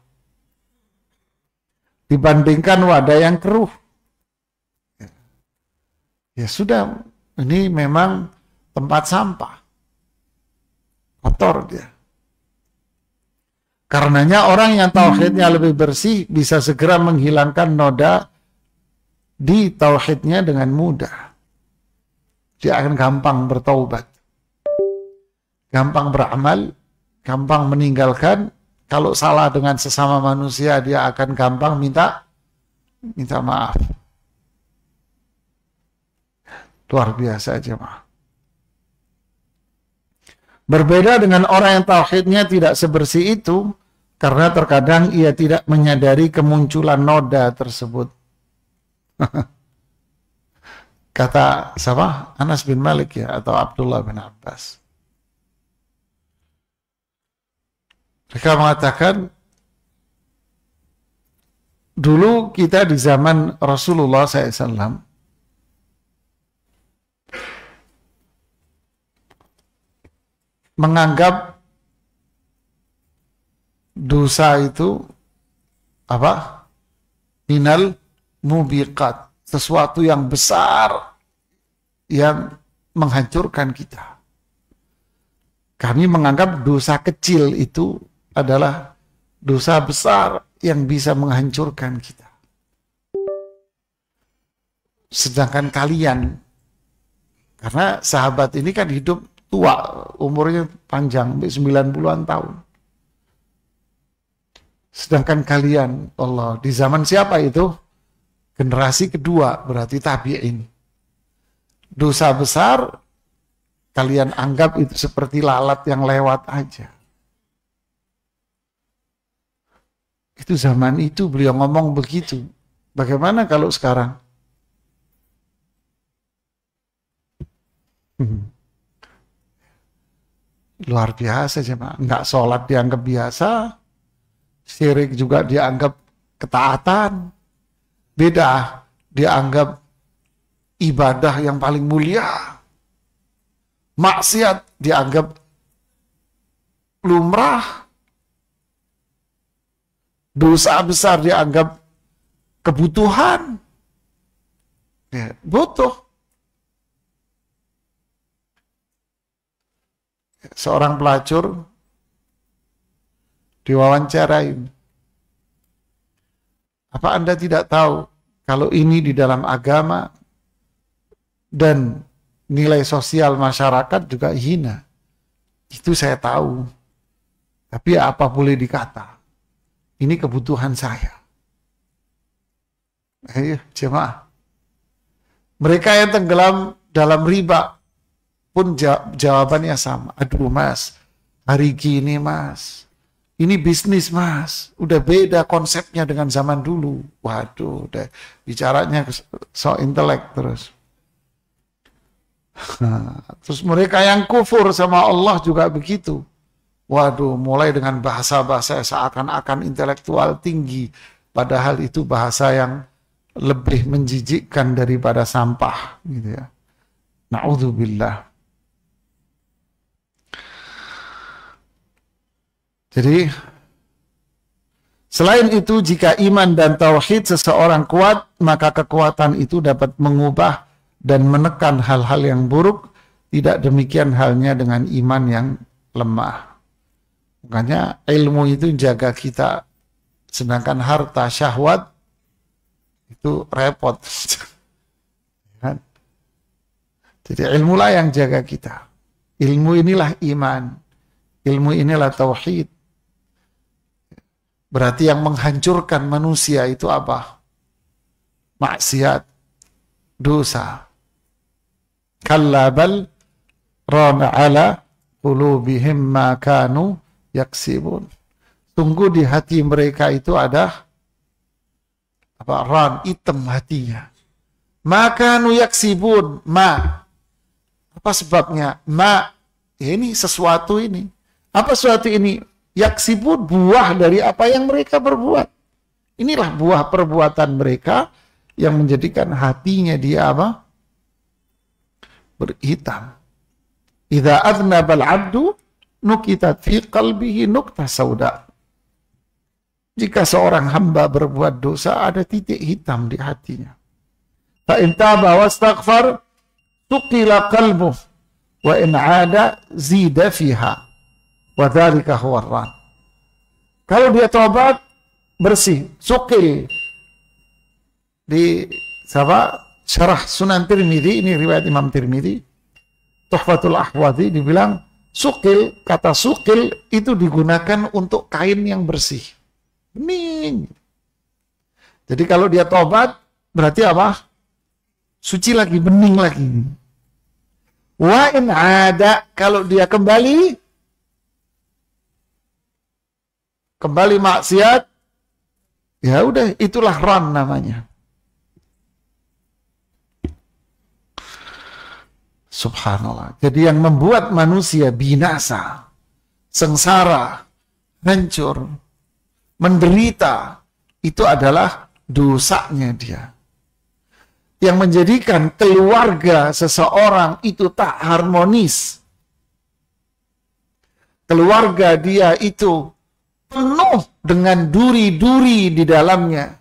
Dibandingkan wadah yang keruh. Ya sudah, ini memang tempat sampah. Kotor dia. Karenanya orang yang tauhidnya lebih bersih bisa segera menghilangkan noda di tauhidnya dengan mudah. Dia akan gampang bertaubat. Gampang beramal, gampang meninggalkan. Kalau salah dengan sesama manusia, dia akan gampang minta maaf. Luar biasa jemaah. Berbeda dengan orang yang tauhidnya tidak sebersih itu, karena terkadang ia tidak menyadari kemunculan noda tersebut. Kata siapa? Anas bin Malik ya, atau Abdullah bin Abbas. Mereka mengatakan, dulu kita di zaman Rasulullah SAW menganggap dosa itu apa? Minal mubiqat, sesuatu yang besar yang menghancurkan kita. Kami menganggap dosa kecil itu adalah dosa besar yang bisa menghancurkan kita. Sedangkan kalian, karena sahabat ini kan hidup tua, umurnya panjang, 90-an tahun. Sedangkan kalian, Allah, di zaman siapa itu? Generasi kedua, berarti tabi'in. Dosa besar, kalian anggap itu seperti lalat yang lewat aja. Itu zaman itu beliau ngomong begitu. Bagaimana kalau sekarang? Luar biasa jemaah. Enggak sholat dianggap biasa, syirik juga dianggap ketaatan, beda dianggap ibadah yang paling mulia, maksiat dianggap lumrah, dosa besar dianggap kebutuhan, ya, butuh. Seorang pelacur diwawancarai, apa Anda tidak tahu kalau ini di dalam agama dan nilai sosial masyarakat juga hina? Itu saya tahu, tapi apa boleh dikata, ini kebutuhan saya. Ayo jemaah, mereka yang tenggelam dalam riba pun jawabannya sama. Aduh mas, hari gini mas, ini bisnis mas, udah beda konsepnya dengan zaman dulu. Waduh, udah bicaranya so intelek terus. Terus mereka yang kufur sama Allah juga begitu. Waduh, mulai dengan bahasa-bahasa seakan-akan intelektual tinggi, padahal itu bahasa yang lebih menjijikkan daripada sampah, gitu ya. Na'udzubillah. Jadi, selain itu, jika iman dan tauhid seseorang kuat, maka kekuatan itu dapat mengubah dan menekan hal-hal yang buruk. Tidak demikian halnya dengan iman yang lemah. Makanya ilmu itu jaga kita, sedangkan harta syahwat itu repot. Jadi ilmulah yang jaga kita. Ilmu inilah iman. Ilmu inilah tauhid. Berarti yang menghancurkan manusia itu apa? Maksiat, dosa. Kalla bal rana ala qulubihim ma kanu yaksibun. Sungguh di hati mereka itu ada apa? Ran, hitam hatinya. Ma kanu yaksibun, ma. Apa sebabnya? Ma, ya ini sesuatu ini. Apa sesuatu ini? Yaksibun, buah dari apa yang mereka berbuat. Inilah buah perbuatan mereka yang menjadikan hatinya dia apa? Berhitam. Idza adnabal abdu nukitat fi qalbihi nukta sauda. Jika seorang hamba berbuat dosa, ada titik hitam di hatinya. Fa in taba wastaghfar tuqila qalbuh wa in 'ada zida fiha. Wa dzalika huwa ar-ran. Kalau dia tobat, bersih, sukil. Di syarah Sunan Tirmidzi, ini riwayat Imam Tirmidzi, Tuhfatul Ahwadhi dibilang sukil, kata sukil itu digunakan untuk kain yang bersih. Bening. Jadi kalau dia tobat, berarti apa? Suci lagi, bening lagi. Wa in ada, kalau dia kembali maksiat, ya udah, itulah ran namanya. Subhanallah. Jadi yang membuat manusia binasa, sengsara, hancur, menderita, itu adalah dosanya dia. Yang menjadikan keluarga seseorang itu tak harmonis. Keluarga dia itu penuh dengan duri-duri di dalamnya.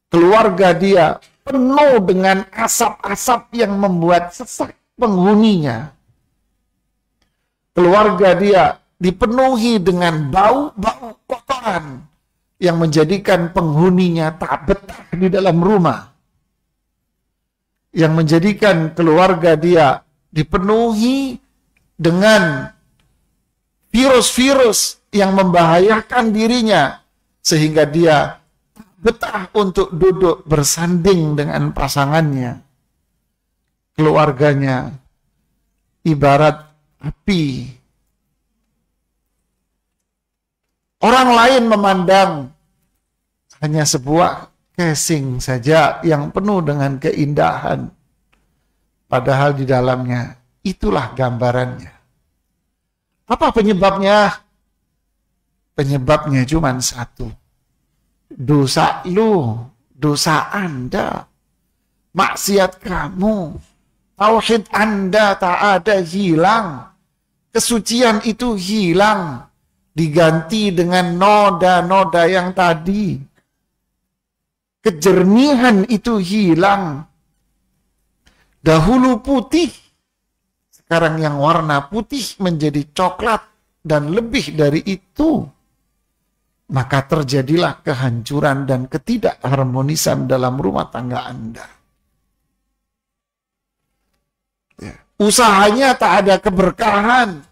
Keluarga dia penuh dengan asap-asap yang membuat sesak penghuninya. Keluarga dia dipenuhi dengan bau-bau kotoran yang menjadikan penghuninya tak betah di dalam rumah. Yang menjadikan keluarga dia dipenuhi dengan virus-virus yang membahayakan dirinya, sehingga dia betah untuk duduk bersanding dengan pasangannya. Keluarganya ibarat api. Orang lain memandang hanya sebuah casing saja yang penuh dengan keindahan. Padahal di dalamnya itulah gambarannya. Apa penyebabnya? Penyebabnya cuma satu. Dosa lu, dosa Anda, maksiat kamu, tauhid Anda tak ada, hilang. Kesucian itu hilang, diganti dengan noda-noda yang tadi. Kejernihan itu hilang. Dahulu putih, sekarang yang warna putih menjadi coklat dan lebih dari itu. Maka terjadilah kehancuran dan ketidakharmonisan dalam rumah tangga Anda. Ya. Usahanya tak ada keberkahan,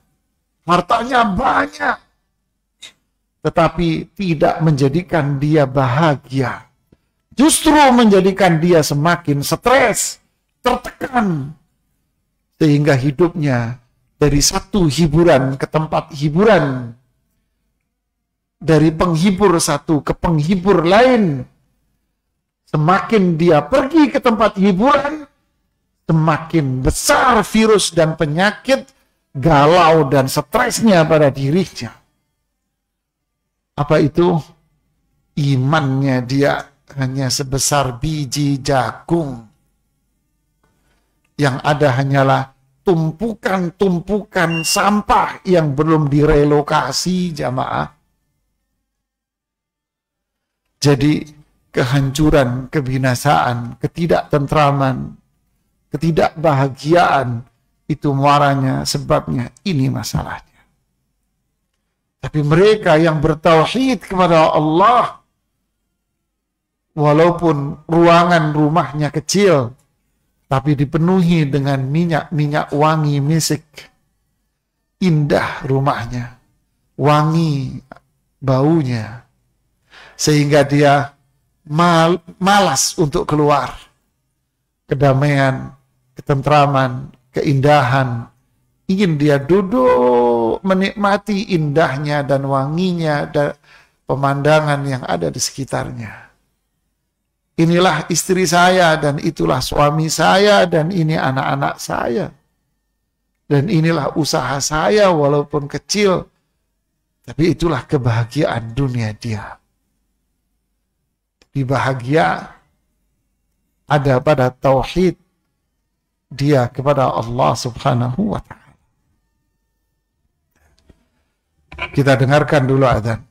hartanya banyak, tetapi tidak menjadikan dia bahagia. Justru menjadikan dia semakin stres, tertekan, sehingga hidupnya dari satu hiburan ke tempat hiburan, dari penghibur satu ke penghibur lain. Semakin dia pergi ke tempat hiburan, semakin besar virus dan penyakit, galau dan stresnya pada dirinya. Apa itu? Imannya dia hanya sebesar biji jagung. Yang ada hanyalah tumpukan-tumpukan sampah yang belum direlokasi, jamaah. Jadi kehancuran, kebinasaan, ketidaktentraman, ketidakbahagiaan, itu muaranya, sebabnya ini masalahnya. Tapi mereka yang bertauhid kepada Allah, walaupun ruangan rumahnya kecil, tapi dipenuhi dengan minyak-minyak wangi misik. Indah rumahnya, wangi baunya, sehingga dia malas untuk keluar. Kedamaian, ketentraman, keindahan, ingin dia duduk menikmati indahnya dan wanginya dan pemandangan yang ada di sekitarnya. Inilah istri saya, dan itulah suami saya, dan ini anak-anak saya. Dan inilah usaha saya walaupun kecil, tapi itulah kebahagiaan dunia dia. Di bahagia ada pada tauhid dia kepada Allah Subhanahu wa ta'ala. Kita dengarkan dulu adzan.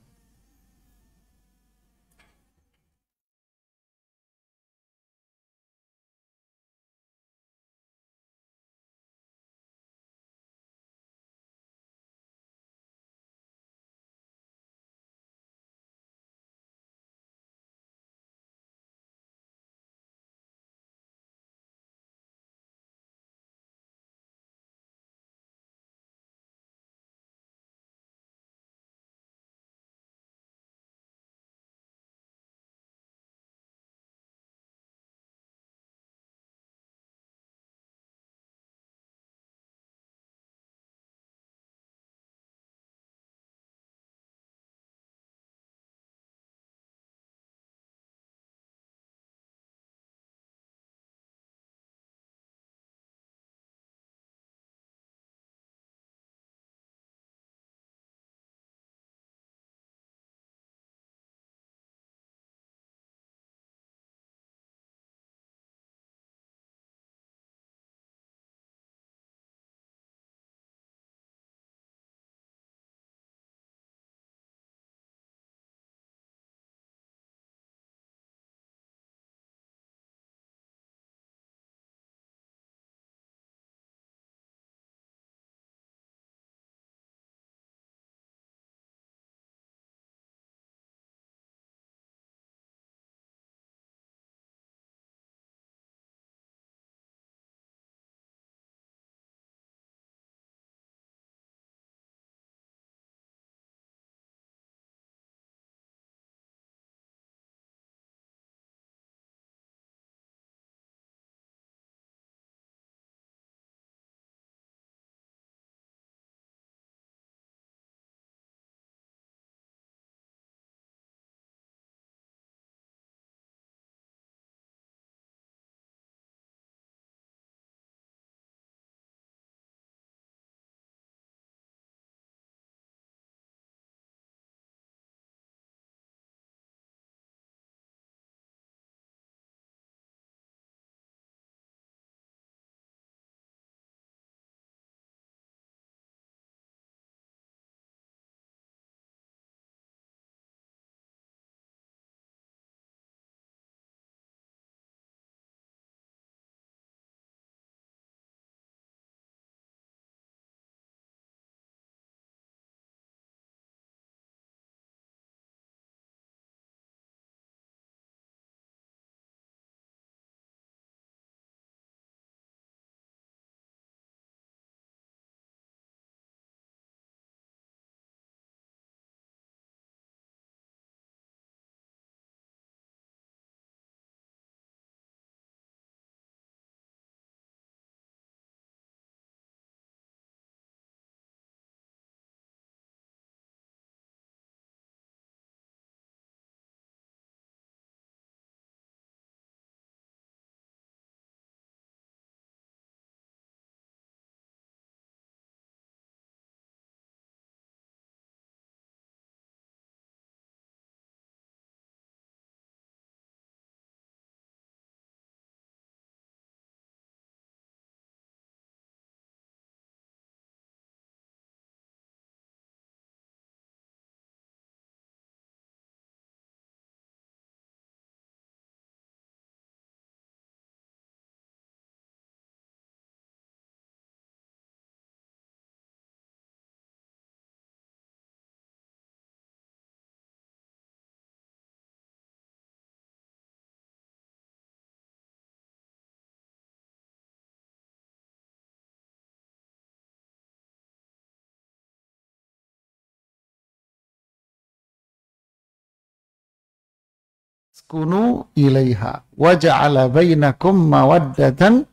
kunu ilaiha wa ja'ala bainakum mawaddatan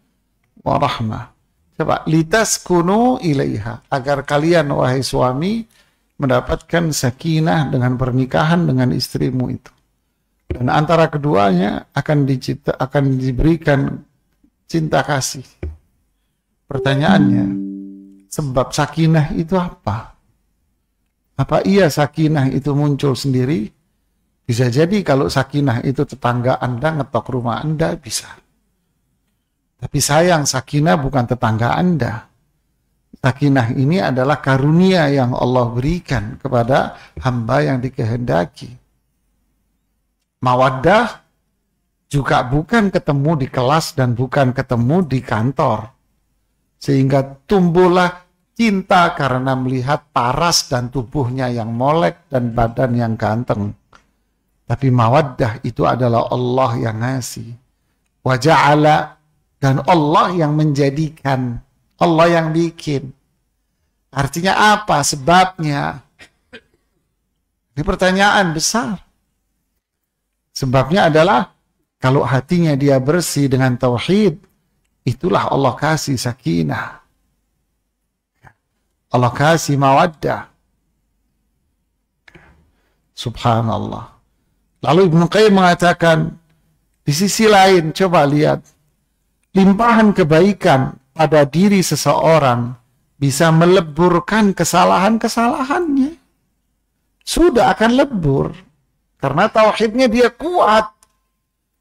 wa rahmah. Coba, litaskunu ilaiha, agar kalian wahai suami mendapatkan sakinah dengan pernikahan dengan istrimu itu. Dan antara keduanya akan diberikan cinta kasih. Pertanyaannya, sebab sakinah itu apa? Apa iya sakinah itu muncul sendiri? Bisa jadi kalau sakinah itu tetangga Anda ngetok rumah Anda, bisa. Tapi sayang, sakinah bukan tetangga Anda. Sakinah ini adalah karunia yang Allah berikan kepada hamba yang dikehendaki. Mawaddah juga bukan ketemu di kelas dan bukan ketemu di kantor. Sehingga tumbuhlah cinta karena melihat paras dan tubuhnya yang molek dan badan yang ganteng. Tapi mawaddah itu adalah Allah yang ngasih. Wa ja'ala, dan Allah yang menjadikan, Allah yang bikin. Artinya apa? Sebabnya. Ini pertanyaan besar. Sebabnya adalah kalau hatinya dia bersih dengan tauhid, itulah Allah kasih sakinah. Allah kasih mawaddah. Subhanallah. Lalu Ibnu Qayyim mengatakan, di sisi lain, coba lihat, limpahan kebaikan pada diri seseorang bisa meleburkan kesalahan-kesalahannya. Sudah akan lebur. Karena tauhidnya dia kuat.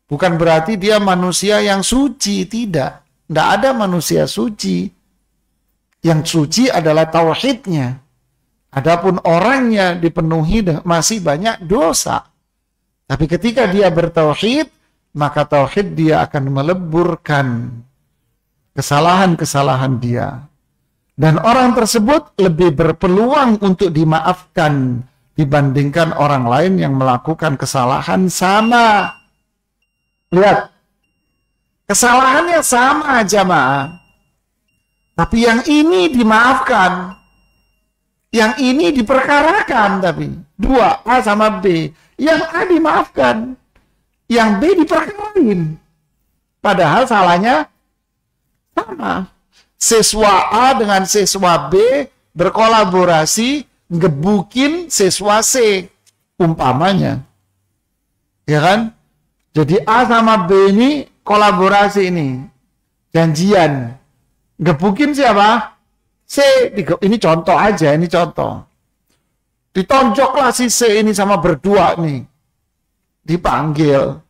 Bukan berarti dia manusia yang suci, tidak. Tidak ada manusia suci. Yang suci adalah tauhidnya. Adapun orangnya dipenuhi masih banyak dosa. Tapi ketika dia bertauhid, maka tauhid dia akan meleburkan kesalahan-kesalahan dia. Dan orang tersebut lebih berpeluang untuk dimaafkan dibandingkan orang lain yang melakukan kesalahan sama. Lihat, kesalahannya sama jamaah. Tapi yang ini dimaafkan. Yang ini diperkarakan tapi. Dua, A sama B. Yang A dimaafkan. Yang B diperkarain. Padahal salahnya sama. Siswa A dengan siswa B berkolaborasi ngebukin siswa C. Umpamanya. Ya kan? Jadi A sama B ini kolaborasi ini. Janjian. Ngebukin siapa? C. Ini contoh aja, ini contoh. Ditonjoklah si C ini sama berdua nih. Dipanggil.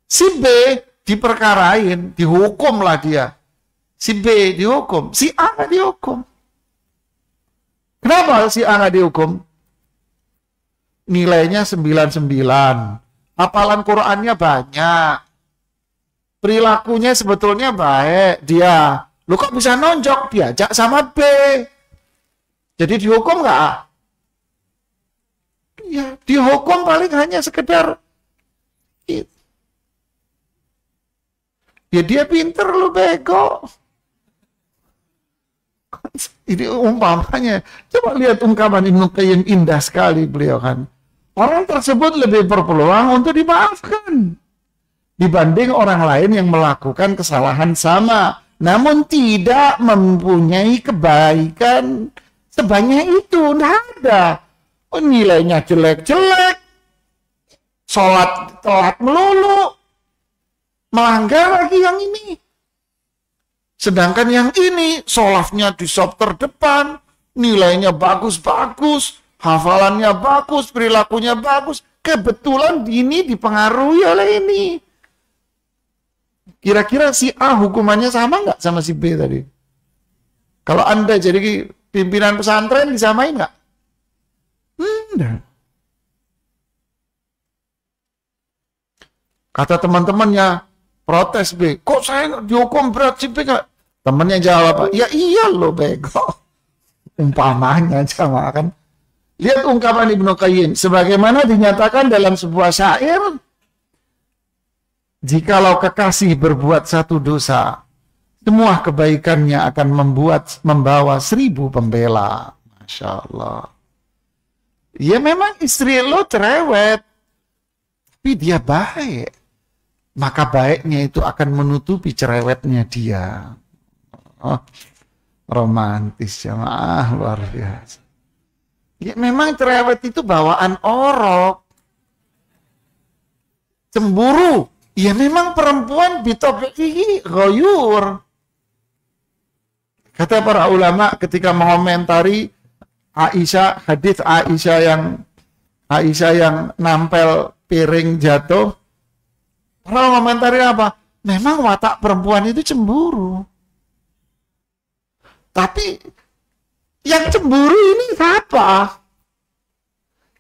Si B diperkarain, dihukumlah dia. Si B dihukum, si A nggak dihukum. Kenapa si A nggak dihukum? Nilainya 99. Hafalan Qur'annya banyak. Perilakunya sebetulnya baik. Dia, lu kok bisa nonjok? Diajak sama B. Jadi dihukum nggak? Ya, dihukum paling hanya sekedar ya dia pinter, lu bego. Ini umpamanya. Coba lihat ungkapan Ibnu Qayyim, indah sekali beliau kan. Orang tersebut lebih berpeluang untuk dimaafkan dibanding orang lain yang melakukan kesalahan sama, namun tidak mempunyai kebaikan sebanyak itu. Tidak ada. Oh, nilainya jelek-jelek, sholat telat melulu, melanggar lagi yang ini. Sedangkan yang ini, sholafnya di sop terdepan, nilainya bagus-bagus, hafalannya bagus, perilakunya bagus. Kebetulan ini dipengaruhi oleh ini. Kira-kira si A hukumannya sama nggak sama si B tadi? Kalau Anda jadi pimpinan pesantren, disamain nggak? Enggak. Kata teman-temannya, protes B, kok saya dihukum berat si B nggak? Temennya jawab, ya iya lo bego. Umpamanya sama kan. Lihat ungkapan Ibnu Qayyim, sebagaimana dinyatakan dalam sebuah syair, jikalau kekasih berbuat satu dosa, semua kebaikannya akan membawa 1000 pembela. Masya Allah. Ya memang istri lo cerewet. tapi dia baik, maka baiknya itu akan menutupi cerewetnya dia. Oh, romantis jamaah, luar biasa. Ya memang cerewet itu bawaan orok. Cemburu, ya memang perempuan bitabi'ihi ghayur. Kata para ulama ketika mengomentari Aisyah, hadis Aisyah yang nampel piring jatuh, para mengomentari apa? Memang watak perempuan itu cemburu. Tapi yang cemburu ini siapa?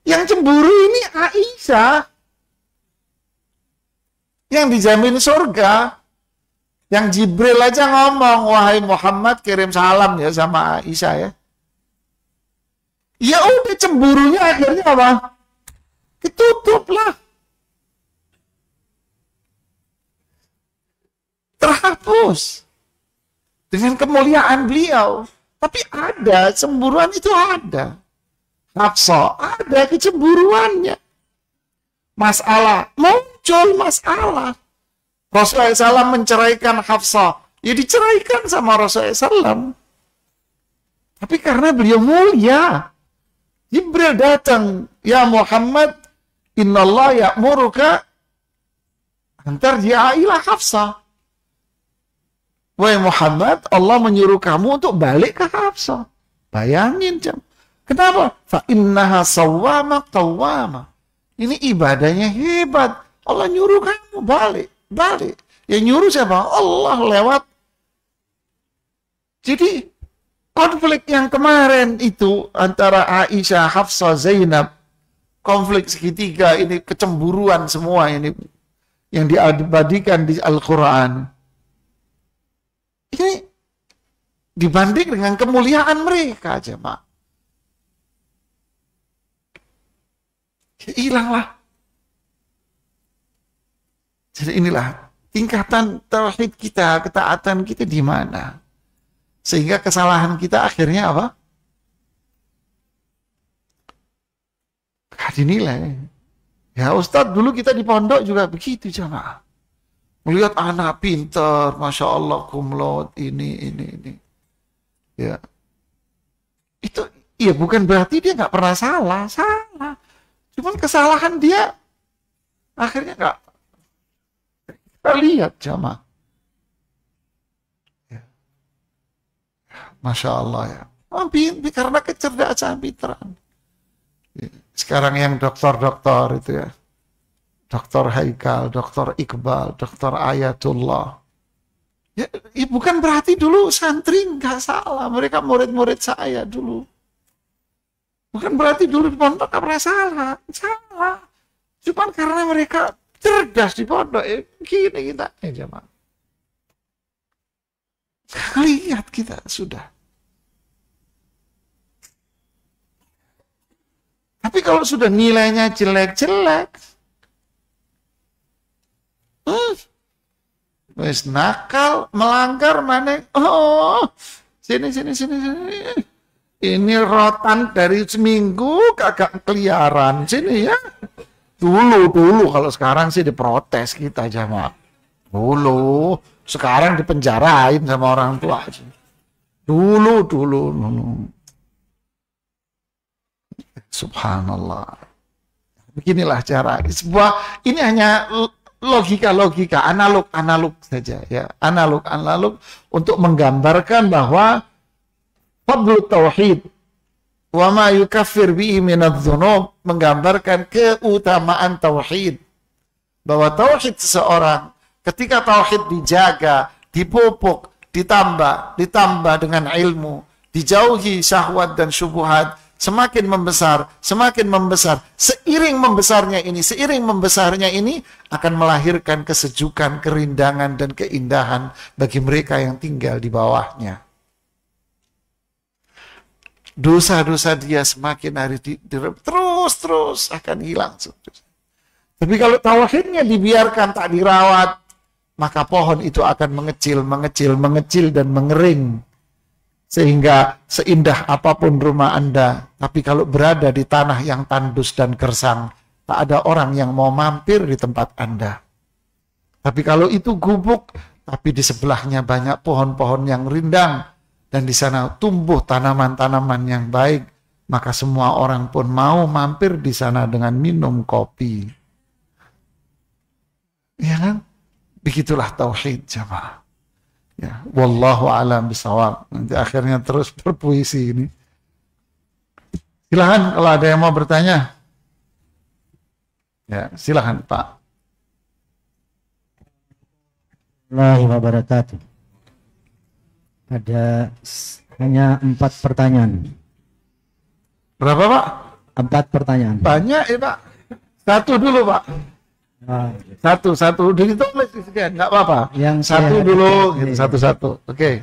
Yang cemburu ini Aisyah. Yang dijamin surga. Yang Jibril aja ngomong, wahai Muhammad kirim salam ya sama Aisyah ya. Ya udah cemburunya akhirnya apa? Ketutup lah. Terhapus. Dengan kemuliaan beliau. Tapi ada, cemburuan itu ada. Hafsah, ada kecemburuannya. Masalah, muncul masalah. Rasulullah SAW menceraikan Hafsah. Ya diceraikan sama Rasulullah SAW. Tapi karena beliau mulia. Jibril datang. Ya Muhammad, innallah ya'muruka antar ji'ailah Hafsah. Wahai Muhammad, Allah menyuruh kamu untuk balik ke Hafsah. Bayangin jam. Kenapa? Fa innaha sawwama qawwama. Ini ibadahnya hebat. Allah nyuruh kamu balik. Yang nyuruh siapa? Allah lewat. Jadi konflik yang kemarin itu antara Aisyah, Hafsah, Zainab, konflik segitiga ini kecemburuan semua ini yang diabadikan di Al-Quran. Ini dibanding dengan kemuliaan mereka aja, Pak. Hilanglah. Jadi inilah tingkatan tauhid kita, ketaatan kita di mana. Sehingga kesalahan kita akhirnya apa? Gak dinilai. Ya Ustadz, dulu kita di pondok juga begitu jamaah. Melihat anak pintar, Masya Allah, kumlot, ini. Ya. Itu, ya bukan berarti dia nggak pernah salah. Cuman kesalahan dia akhirnya nggak kita lihat jamaah. Ya. Masya Allah ya. Karena kecerdasan pintaran. Ya. Sekarang yang dokter-dokter itu ya. Dr. Haikal, Dr. Iqbal, Dr. Ayatullah. Ya, bukan berarti dulu santri nggak salah. Mereka murid-murid saya dulu. Bukan berarti dulu di pondok nggak pernah salah. Salah. Cuma karena mereka cerdas di pondok. Gini kita. Jemaah. Lihat kita sudah. Tapi kalau sudah nilainya jelek-jelek, wes nakal, melanggar mana? Oh, sini. Ini rotan dari seminggu kagak keliaran sini ya. Dulu kalau sekarang sih diprotes kita jamaah. Dulu, sekarang dipenjarain sama orang tua. Dulu. Subhanallah. Beginilah cara. Ini hanya logika, analog saja ya, analog untuk menggambarkan bahwa fadlu tauhid wa ma yukaffir bihi minadz-dzunub, menggambarkan keutamaan tauhid, bahwa tauhid seseorang ketika tauhid dijaga, dipupuk, ditambah dengan ilmu, dijauhi syahwat dan syubhat, semakin membesar. Seiring membesarnya ini akan melahirkan kesejukan, kerindangan, dan keindahan bagi mereka yang tinggal di bawahnya. Dosa-dosa dia semakin hari terus akan hilang. Tapi kalau tauhidnya dibiarkan tak dirawat, maka pohon itu akan mengecil dan mengering. Sehingga seindah apapun rumah Anda, tapi kalau berada di tanah yang tandus dan gersang, tak ada orang yang mau mampir di tempat Anda. Tapi kalau itu gubuk, tapi di sebelahnya banyak pohon-pohon yang rindang, dan di sana tumbuh tanaman-tanaman yang baik, maka semua orang pun mau mampir di sana dengan minum kopi. Ya kan? Begitulah tauhid, jamaah. Ya, wallahu a'lam bishawab. Nanti akhirnya terus berpuisi ini. Silakan kalau ada yang mau bertanya. Ya, silakan Pak. Warahmatullahi wabarakatuh. Ada hanya 4 pertanyaan. Berapa Pak? 4 pertanyaan. Banyak ya Pak. Satu dulu Pak. Satu ditulis sekian, nggak apa-apa. Yang satu dulu, gitu, satu-satu. Oke.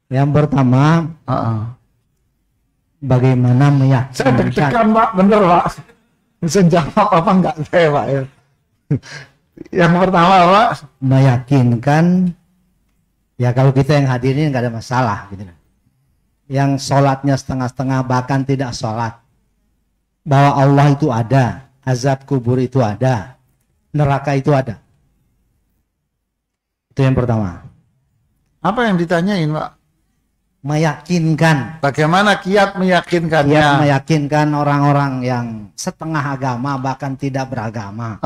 Yang pertama, bagaimana Saya meyakinkan? deg-degan Pak, bener Pak. Bisa jawab apa enggak saya Pak ya. Yang pertama Pak, Meyakinkan, ya kalau kita yang hadir ini nggak ada masalah gitu. Yang sholatnya setengah-setengah bahkan tidak sholat, bahwa Allah itu ada, azab kubur itu ada, neraka itu ada. Itu yang pertama. apa yang ditanyain Pak? Meyakinkan, Bagaimana kiat meyakinkannya? dia meyakinkan orang-orang yang setengah agama bahkan tidak beragama.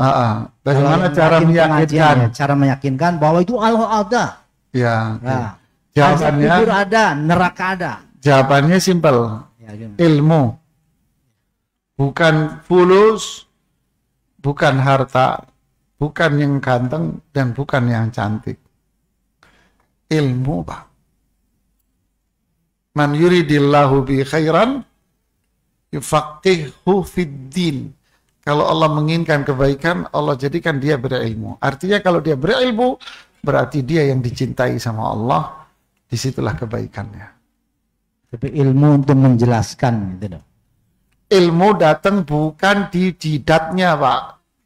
Bagaimana Kalau cara yakin meyakinkan? pengajian, ya, cara meyakinkan bahwa itu Allah ada. Ya. Nah, azab Jawabannya, kubur ada, neraka ada. jawabannya simpel. Ya, gimana? Ilmu. Bukan fulus, bukan harta, bukan yang ganteng, dan bukan yang cantik. Ilmu, Pak. Man yuridillahu bi khairan yufaqihu fid din. Kalau Allah menginginkan kebaikan, Allah jadikan dia berilmu. Artinya kalau dia berilmu, berarti dia yang dicintai sama Allah. Disitulah kebaikannya. Tapi ilmu untuk menjelaskan gitu dong. Ilmu datang bukan di jidatnya, Pak.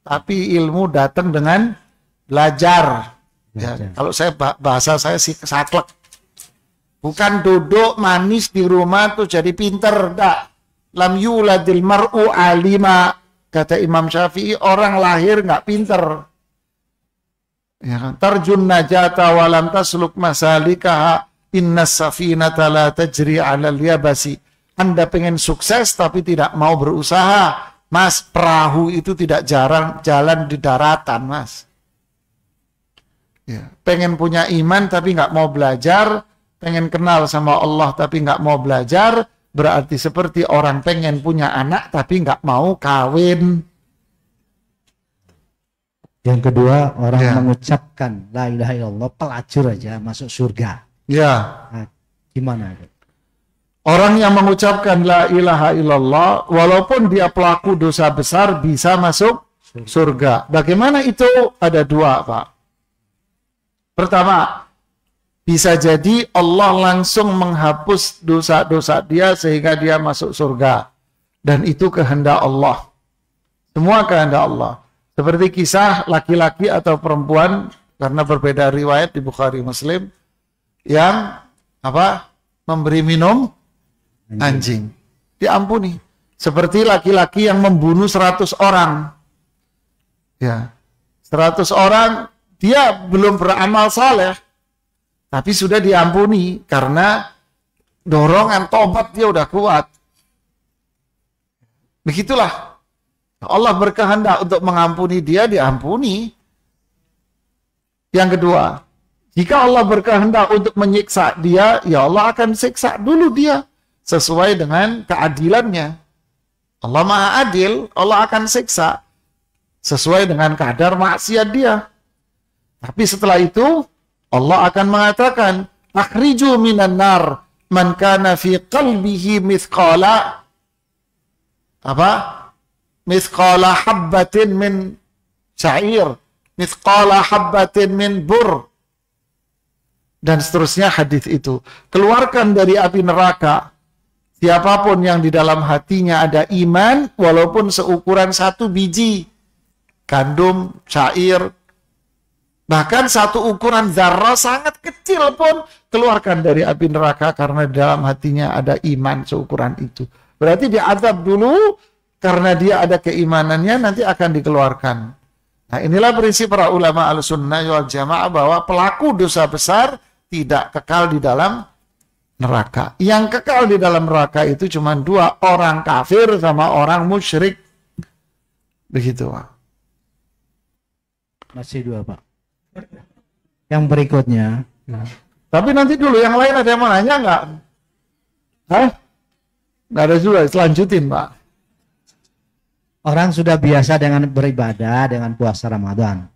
Tapi ilmu datang dengan belajar. Ya, kalau saya bahasa saya sih saklek. Bukan duduk manis di rumah tuh jadi pinter, enggak. Lam yuladil mar'u alima, kata Imam Syafi'i, orang lahir nggak pinter. Ya kan? Tarjun najata walam tasluk masalikaha, innas safinata la tajri 'alal yabasi. Anda pengen sukses tapi tidak mau berusaha, Mas. Perahu itu tidak jarang jalan di daratan, Mas. Ya. Pengen punya iman tapi nggak mau belajar, pengen kenal sama Allah tapi nggak mau belajar, berarti seperti orang pengen punya anak tapi nggak mau kawin. Yang kedua, orang Ya. mengucapkan la ilaha illallah pelacur aja masuk surga. Ya, Nah, gimana? orang yang mengucapkan la ilaha illallah, walaupun dia pelaku dosa besar, bisa masuk surga. Bagaimana itu? Ada dua, Pak. Pertama, bisa jadi Allah langsung menghapus dosa-dosa dia sehingga dia masuk surga. Dan itu kehendak Allah. Semua kehendak Allah. Seperti kisah laki-laki atau perempuan, karena berbeda riwayat di Bukhari Muslim, yang memberi minum anjing. Diampuni. Seperti laki-laki yang membunuh 100 orang. Ya. 100 orang, dia belum beramal saleh, tapi sudah diampuni karena dorongan tobat dia udah kuat. Begitulah. Allah berkehendak untuk mengampuni dia, diampuni. Yang kedua, jika Allah berkehendak untuk menyiksa dia, ya Allah akan siksa dulu dia sesuai dengan keadilannya. Allah Maha Adil, Allah akan siksa sesuai dengan kadar maksiat dia. Tapi setelah itu Allah akan mengatakan, akhriju minan nar man kana fi qalbihi mithqala mithqala habbatin min syair, mithqala habbatin min bur, dan seterusnya hadis itu. Keluarkan dari api neraka siapapun yang di dalam hatinya ada iman, walaupun seukuran 1 biji gandum, syair, bahkan 1 ukuran zarah sangat kecil pun keluarkan dari api neraka karena di dalam hatinya ada iman seukuran itu. Berarti diazab dulu, karena dia ada keimanannya nanti akan dikeluarkan. Nah, inilah prinsip para ulama Ahlussunnah wal Jamaah bahwa pelaku dosa besar tidak kekal di dalam neraka. Yang kekal di dalam neraka itu cuma dua, orang kafir sama orang musyrik. Begitu, Pak. Masih dua, Pak. Yang berikutnya. Tapi nanti dulu yang lain ada yang mau nanya nggak? Hah? Nggak ada juga, selanjutin, Pak. Orang sudah biasa dengan beribadah, dengan puasa Ramadan.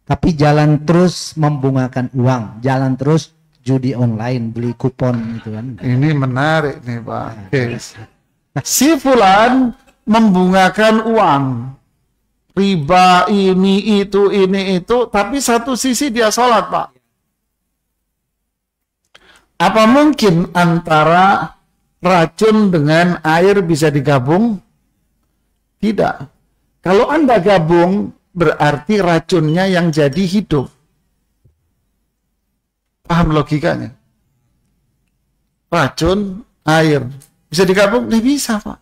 Tapi jalan terus membungakan uang, jalan terus judi online, beli kupon gitu kan. Ini menarik nih, Pak. Yes. Si fulan membungakan uang. Riba ini itu, tapi satu sisi dia sholat, Pak. Apa mungkin antara racun dengan air bisa digabung? Tidak. Kalau Anda gabung, berarti racunnya yang jadi hidup. Paham logikanya? Racun, air. Bisa digabung? Tidak bisa, Pak.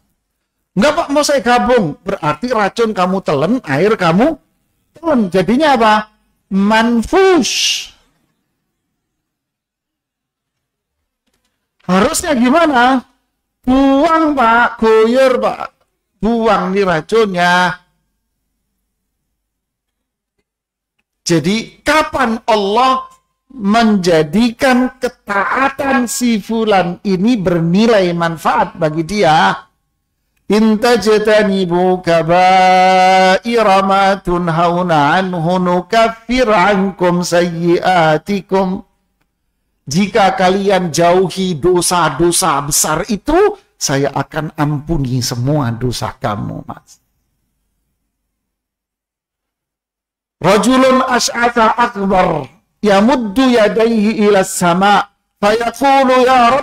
Enggak, Pak, mau saya gabung. Berarti racun kamu telan, air kamu telan. Jadinya apa? Manfush. Harusnya gimana? Buang, Pak. Goyor, Pak. Buang nih racunnya. Jadi kapan Allah menjadikan ketaatan si fulan ini bernilai manfaat bagi dia? In tajtanibu kaba'ira ma tunhauna anhu nukaffir ankum sayyi'atikum. Jika kalian jauhi dosa-dosa besar itu, saya akan ampuni semua dosa kamu, Mas. Rajulun as'atha akbar yamuddu yadayhi ila sama fayaqulu ya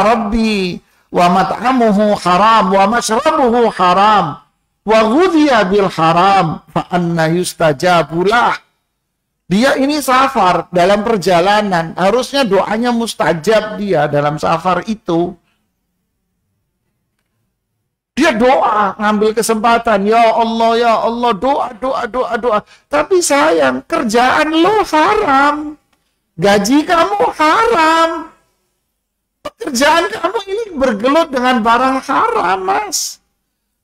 rabbi wa mat'amuhu haram wa mashrabuhu haram wa ghudhiya bil haram fa anna yustajabu lah. Dia ini safar dalam perjalanan, harusnya doanya mustajab dia dalam safar itu. Dia doa, ngambil kesempatan, ya Allah, doa. Tapi sayang, kerjaan lo haram. Gaji kamu haram. Pekerjaan kamu ini bergelut dengan barang haram, Mas.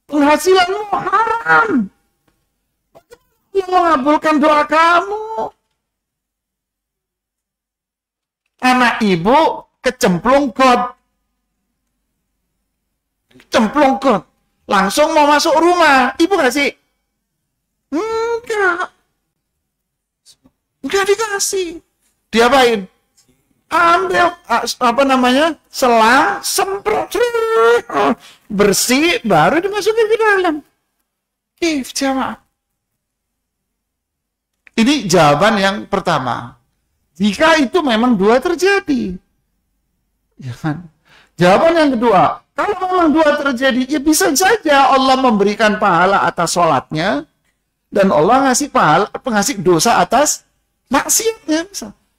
Penghasilanmu haram. Allah mengabulkan doa kamu. Anak ibu kecemplung got. Cemplung got. Langsung mau masuk rumah. Ibu kasih? Enggak. Enggak dikasih. Diapain? Ambil selang, semprot, bersih, baru dimasukin ke dalam. Kif, jamaah. Ini jawaban yang pertama. Jika itu memang dua terjadi. Ya kan? Jawaban yang kedua, kalau memang dua terjadi, ya bisa saja Allah memberikan pahala atas sholatnya, dan Allah ngasih pahala, pengasih dosa atas maksiatnya.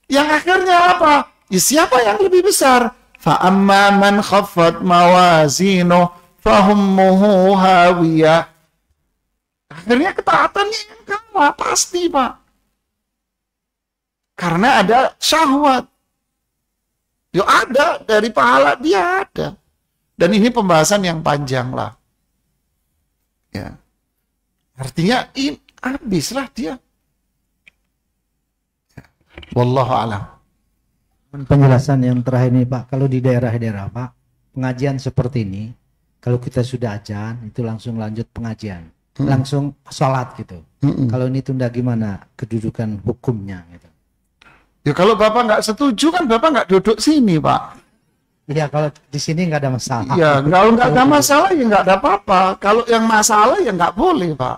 Yang akhirnya apa? Ya, siapa yang lebih besar? Fa'amma man khaffat mawazinu fahummuhu hawiyah. Akhirnya ketaatannya yang kalah, pasti, Pak. Karena ada syahwat. Ya ada, dari pahala dia ada. Dan ini pembahasan yang panjang lah. Ya. Artinya habislah dia. Ya. Wallahu a'lam. Penjelasan yang terakhir ini, Pak, kalau di daerah-daerah, Pak, pengajian seperti ini, kalau kita sudah azan, itu langsung lanjut pengajian. Langsung sholat gitu. Kalau ini tunda gimana kedudukan hukumnya gitu. Ya kalau Bapak nggak setuju kan Bapak nggak duduk sini, Pak. Iya, kalau di sini nggak ada masalah. Iya, kalau nggak ada masalah ya nggak ada apa-apa. Kalau yang masalah ya nggak boleh, Pak.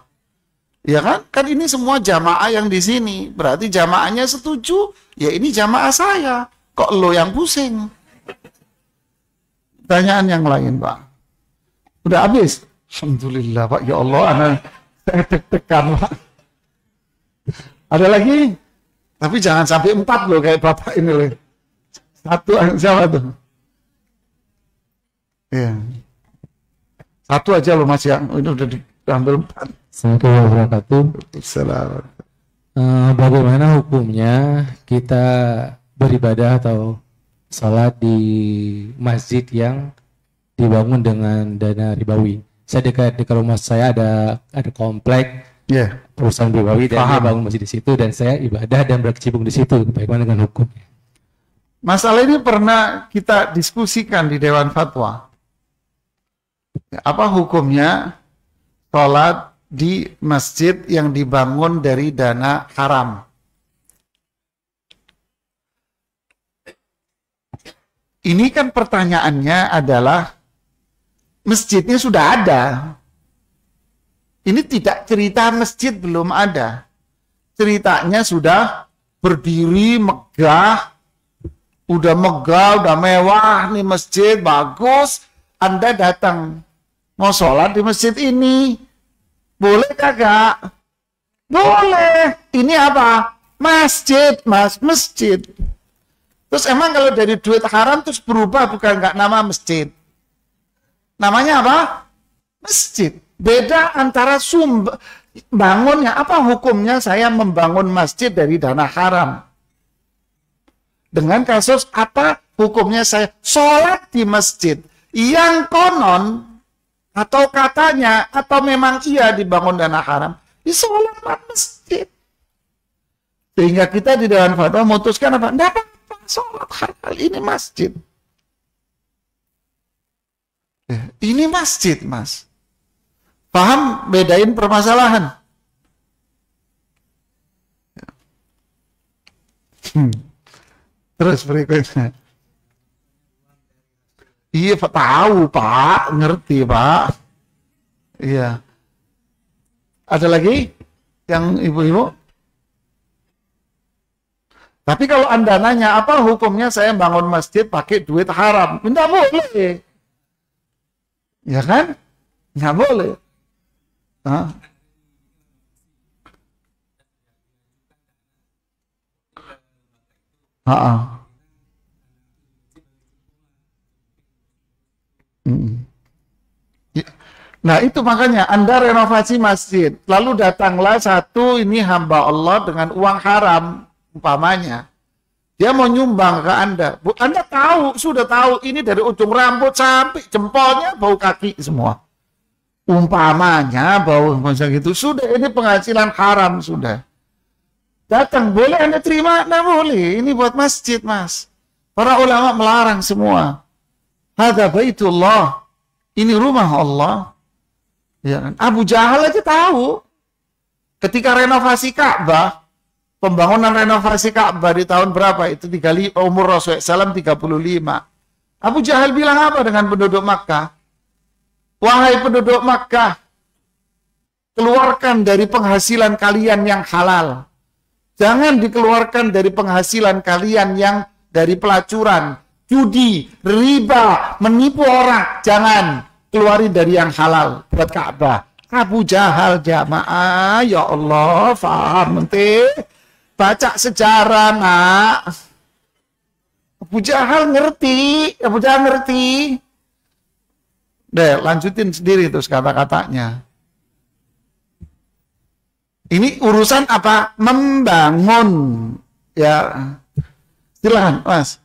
Ya kan? Kan ini semua jamaah yang di sini. Berarti jamaahnya setuju, ya ini jamaah saya. Kok lo yang pusing? Pertanyaan yang lain, Pak. Udah habis? Alhamdulillah, Pak. Ya Allah, saya deg-degan, Pak. Ada lagi? Tapi jangan sampai 4 loh kayak Bapak ini loh. 1, siapa tuh? Ya. Satu aja loh Mas ya. Ini udah diambil 4. Assalamualaikum warahmatullahi wabarakatuh. Salam. Bagaimana hukumnya kita beribadah atau sholat di masjid yang dibangun dengan dana ribawi? Saya dekat rumah saya ada komplek perusahaan ribawi dan dia bangun masjid di situ dan saya ibadah dan berkecimpung di situ. Bagaimana dengan hukumnya? Masalah ini pernah kita diskusikan di Dewan Fatwa. Apa hukumnya sholat di masjid yang dibangun dari dana haram? Ini kan pertanyaannya adalah masjidnya sudah ada. Ini tidak cerita masjid belum ada. Ceritanya sudah berdiri megah, udah mewah nih masjid, bagus. Anda datang mau sholat di masjid ini. Boleh kagak? Boleh. Ini apa? Masjid, Mas. Masjid. Terus emang kalau dari duit haram terus berubah bukan nggak nama masjid? Namanya apa? Masjid. Beda antara bangunnya. Apa hukumnya saya membangun masjid dari dana haram? Dengan kasus apa hukumnya saya sholat di masjid yang konon atau katanya, atau memang iya dibangun dana haram, di sholat masjid. Sehingga kita di Dewan Fatwa memutuskan apa? Tidak apa-apa, sholat halal, ini masjid. Ini masjid, Mas. Paham bedain permasalahan? Terus berikutnya. Iya, tahu Pak, ngerti Pak. Iya. Ada lagi yang ibu-ibu? Tapi kalau Anda nanya, apa hukumnya saya bangun masjid pakai duit haram? Tidak boleh. Ya kan? Nggak boleh. Hah? Nah itu makanya Anda renovasi masjid, lalu datanglah satu ini hamba Allah dengan uang haram umpamanya, dia mau nyumbang ke Anda, Anda tahu, sudah tahu ini dari ujung rambut sampai jempolnya bau kaki semua, umpamanya bau macam gitu, sudah ini penghasilan haram sudah. Datang, boleh Anda terima? Nah boleh, ini buat masjid Mas. Para ulama melarang semua. Hadza baitullah, ini rumah Allah. Ya kan? Abu Jahal aja tahu. Ketika renovasi Ka'bah, pembangunan renovasi Ka'bah di tahun berapa? Itu umur Rasulullah SAW 35. Abu Jahal bilang apa dengan penduduk Makkah? Wahai penduduk Makkah, keluarkan dari penghasilan kalian yang halal. Jangan dikeluarkan dari penghasilan kalian yang dari pelacuran, judi, riba, menipu orang. Jangan. Keluarin dari yang halal buat Ka'bah. Abu Jahal jamaah, ya Allah, faham nanti. Baca sejarah, nak. Abu Jahal ngerti. Deh, lanjutin sendiri terus kata-katanya. Ini urusan apa? Membangun. Ya, silakan, Mas.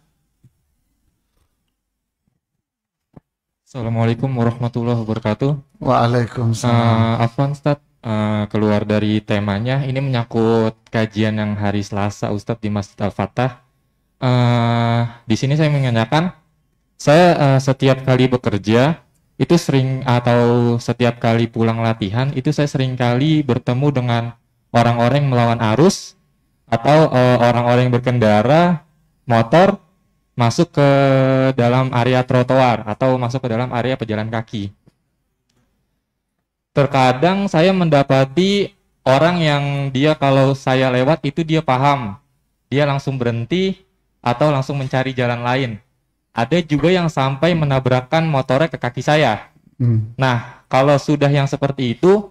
Assalamualaikum warahmatullahi wabarakatuh. Waalaikumsalam. Afwan Ustadz, keluar dari temanya, ini menyangkut kajian yang hari Selasa Ustadz di Masjid Al-Fatah. Di sini saya menanyakan, saya setiap kali bekerja itu sering, atau setiap kali pulang latihan itu saya sering kali bertemu dengan orang-orang yang melawan arus atau orang-orang yang berkendara motor masuk ke dalam area trotoar atau masuk ke dalam area pejalan kaki. Terkadang saya mendapati orang yang dia kalau saya lewat itu dia paham, dia langsung berhenti atau langsung mencari jalan lain. Ada juga yang sampai menabrakkan motornya ke kaki saya. Nah, kalau sudah yang seperti itu,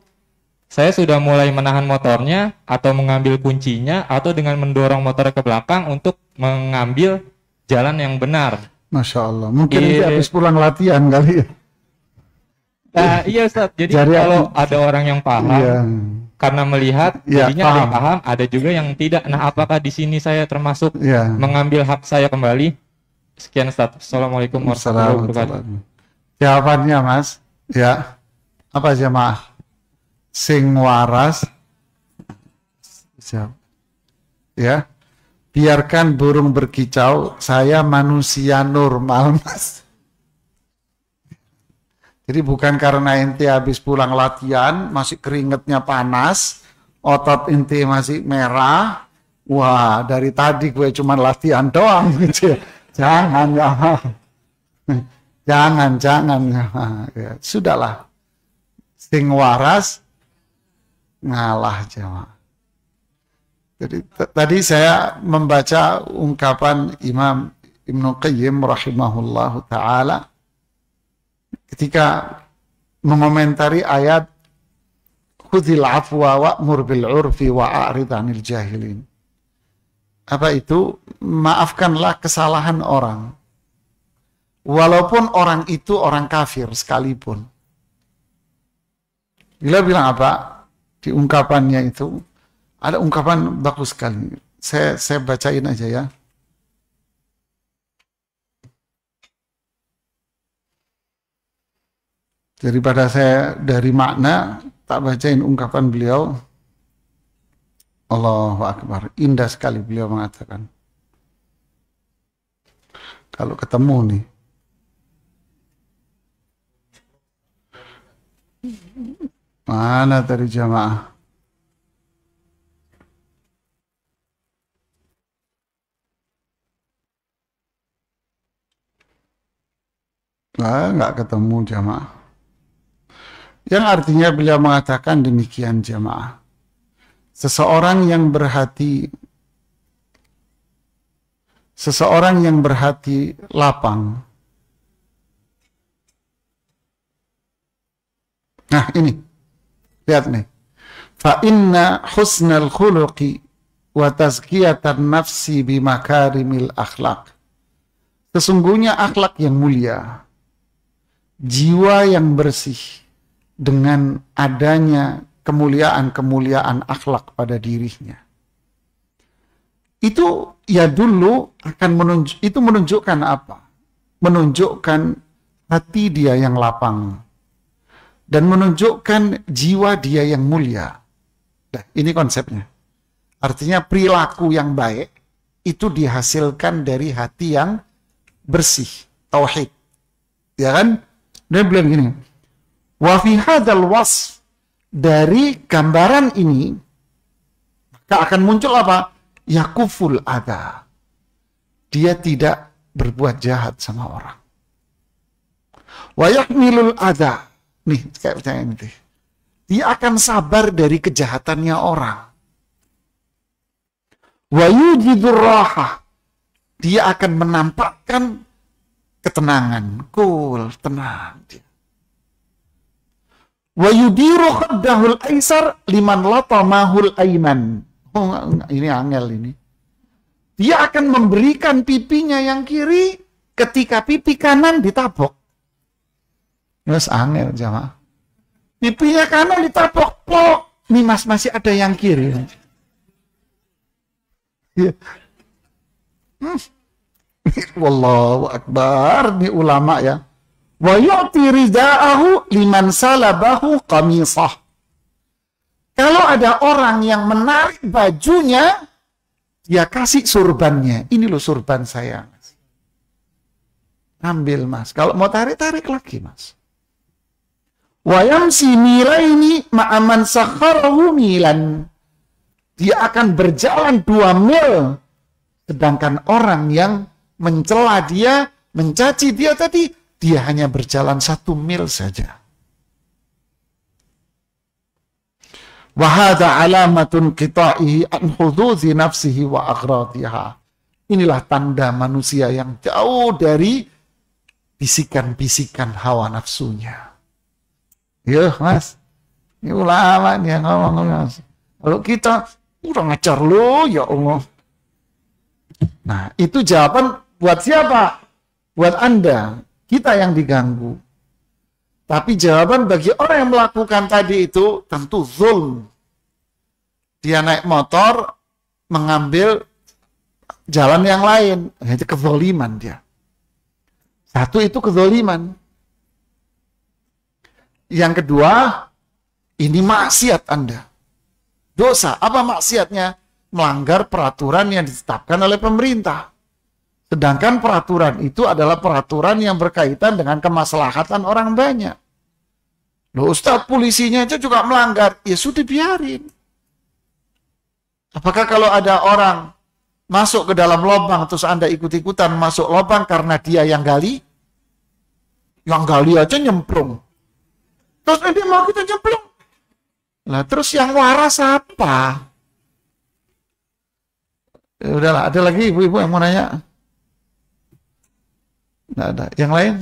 saya sudah mulai menahan motornya atau mengambil kuncinya atau dengan mendorong motornya ke belakang untuk mengambil jalan yang benar. Masya Allah, mungkin ini habis pulang latihan kali ya. Iya Ustaz, jadi Jari kalau aku- ada orang yang paham Iya. karena melihat, Iya, jadinya ada yang paham. paham, ada juga yang tidak. Nah, apakah di sini saya termasuk Iya. mengambil hak saya kembali? Sekian Ustaz. Assalamualaikum warahmatullahi wabarakatuh. Jawabannya Mas, ya apa jemaah? Sing waras, siap. Ya, biarkan burung berkicau. Saya manusia normal Mas. Jadi bukan karena ente habis pulang latihan masih keringetnya panas, otot ente masih merah. Wah, dari tadi gue cuma latihan doang gitu ya. Jangan, jangan. Ya, sudahlah. Sing waras ngalah jemaah. Jadi tadi saya membaca ungkapan Imam Ibnu Qayyim rahimahullahu taala ketika mengomentari ayat khudhil afwa wa'mur bil 'urfi wa'rid 'anil jahilin. Apa itu? Maafkanlah kesalahan orang. Walaupun orang itu orang kafir sekalipun. Beliau bilang apa? Di ungkapannya itu ada ungkapan bagus sekali. Saya bacain aja ya. Daripada saya dari makna, tak bacain ungkapan beliau. Allahu Akbar. Indah sekali beliau mengatakan. Kalau ketemu nih. Mana tadi jamaah? Nggak ketemu jamaah. Yang artinya beliau mengatakan demikian jamaah. Seseorang yang berhati lapang. Nah ini, lihat nih. Fa inna husnal khuluqi wa tazkiyatan nafsi bimakarimil akhlaq. Sesungguhnya akhlak yang mulia, jiwa yang bersih dengan adanya kemuliaan-kemuliaan akhlak pada dirinya. Itu ya dulu akan menunjukkan apa? Menunjukkan hati dia yang lapang dan menunjukkan jiwa dia yang mulia. Nah, ini konsepnya. Artinya perilaku yang baik itu dihasilkan dari hati yang bersih, tauhid. Ya kan? Dia bilang gini, wa fi hadzal wasf, dari gambaran ini maka akan muncul apa? Yakuful adha. Dia tidak berbuat jahat sama orang. Wa yahmilul adha. Nih, kayak percaya ini. Dia akan sabar dari kejahatannya orang. Wa yujidur raha. Dia akan menampakkan ketenangan, cool, tenang dia. Wa yudiru khaddahul aisar liman latamahul aiman. Oh, ini angel ini. Dia akan memberikan pipinya yang kiri ketika pipi kanan ditabok. Mas angel jamaah. Pipinya kanan ditabok, plok. Nih mas masih ada yang kiri. Ya. Wallahu akbar, ini ulama ya. Wa yu'ti ridaahu liman salabahu qamisah. Kalau ada orang yang menarik bajunya, dia kasih surbannya. Ini loh surban saya, Mas. Ambil, Mas. Kalau mau tarik lagi, Mas. Wa yamsi milaini ma'aman sakharahu milan. Dia akan berjalan 2 mil. Sedangkan orang yang mencela dia, mencaci dia tadi, dia hanya berjalan 1 mil saja. Wahada alamatun qita'ihi an hududzi nafsihi wa aghradiha. Inilah tanda manusia yang jauh dari bisikan-bisikan hawa nafsunya. Ya mas, ini ulama nih yang ngomong mas. Kalau kita kurang ajar lo ya Allah. Nah itu jawaban buat siapa? Buat Anda, kita yang diganggu. Tapi jawaban bagi orang yang melakukan tadi itu tentu zulm. Dia naik motor, mengambil jalan yang lain. Itu kezaliman dia. Satu itu kezaliman. Yang kedua, ini maksiat Anda. Dosa. Apa maksiatnya? Melanggar peraturan yang ditetapkan oleh pemerintah. Sedangkan peraturan itu adalah peraturan yang berkaitan dengan kemaslahatan orang banyak. Loh Ustadz, polisinya aja juga melanggar. Ya sudah biarin. Apakah kalau ada orang masuk ke dalam lubang terus Anda ikut-ikutan masuk lubang karena dia yang gali? Yang gali aja nyemplung. Terus dia mau kita nyemplung. Lah terus yang waras apa? Ya udahlah, ada lagi ibu-ibu yang mau nanya? Nggak ada. Yang lain?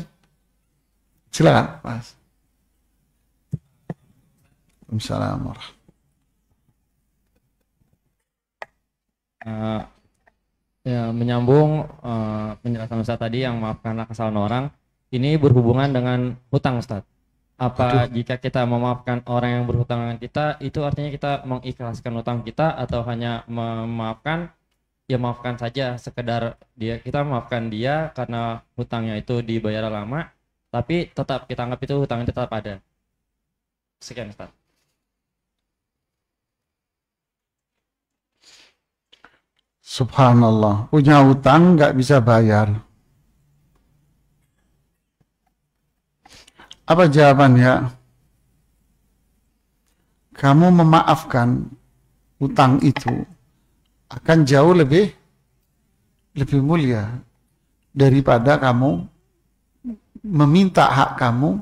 Silakan, Mas. Assalamualaikum. Ya, menyambung penjelasan Ustaz tadi yang maafkanlah kesalahan orang, ini berhubungan dengan hutang Ustaz. Apa jika kita memaafkan orang yang berhutang dengan kita, itu artinya kita mengikhlaskan hutang kita atau hanya memaafkan, ya maafkan saja sekedar kita maafkan dia karena hutangnya itu dibayar lama, tapi tetap kita anggap itu hutangnya tetap ada. Sekian Ustaz. Subhanallah, punya hutang nggak bisa bayar. Apa jawabannya? Kamu memaafkan hutang itu akan jauh lebih mulia daripada kamu meminta hak kamu,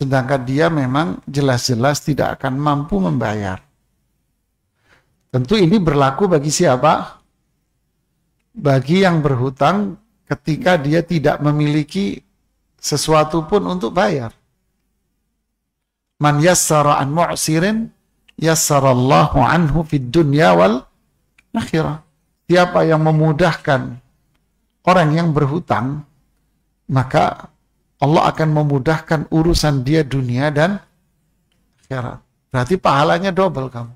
sedangkan dia memang jelas-jelas tidak akan mampu membayar. Tentu ini berlaku bagi siapa? Bagi yang berhutang ketika dia tidak memiliki sesuatu pun untuk bayar. Man yassara an mu'sirin yassarallahu anhu fid dunya wal akhirah. Siapa yang memudahkan orang yang berhutang, maka Allah akan memudahkan urusan dia dunia dan akhirat. Berarti pahalanya double kamu.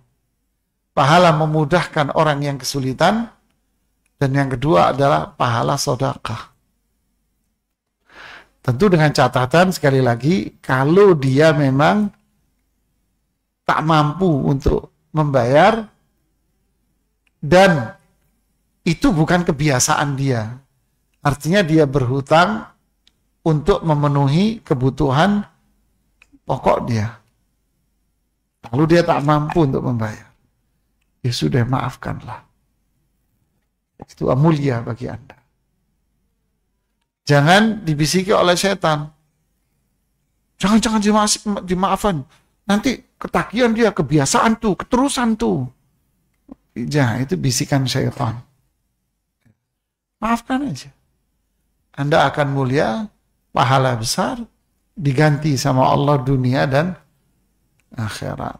Pahala memudahkan orang yang kesulitan, dan yang kedua adalah pahala sedekah. Tentu dengan catatan sekali lagi, kalau dia memang tak mampu untuk membayar dan itu bukan kebiasaan dia. Artinya dia berhutang untuk memenuhi kebutuhan pokok dia. Lalu dia tak mampu untuk membayar. Ya sudah, maafkanlah. Itu mulia bagi Anda. Jangan dibisiki oleh setan. Jangan dimaafkan. Nanti ketagihan dia, kebiasaan tuh, keterusan tuh. Jangan, itu bisikan setan. Maafkan aja. Anda akan mulia, pahala besar, diganti sama Allah dunia dan akhirat.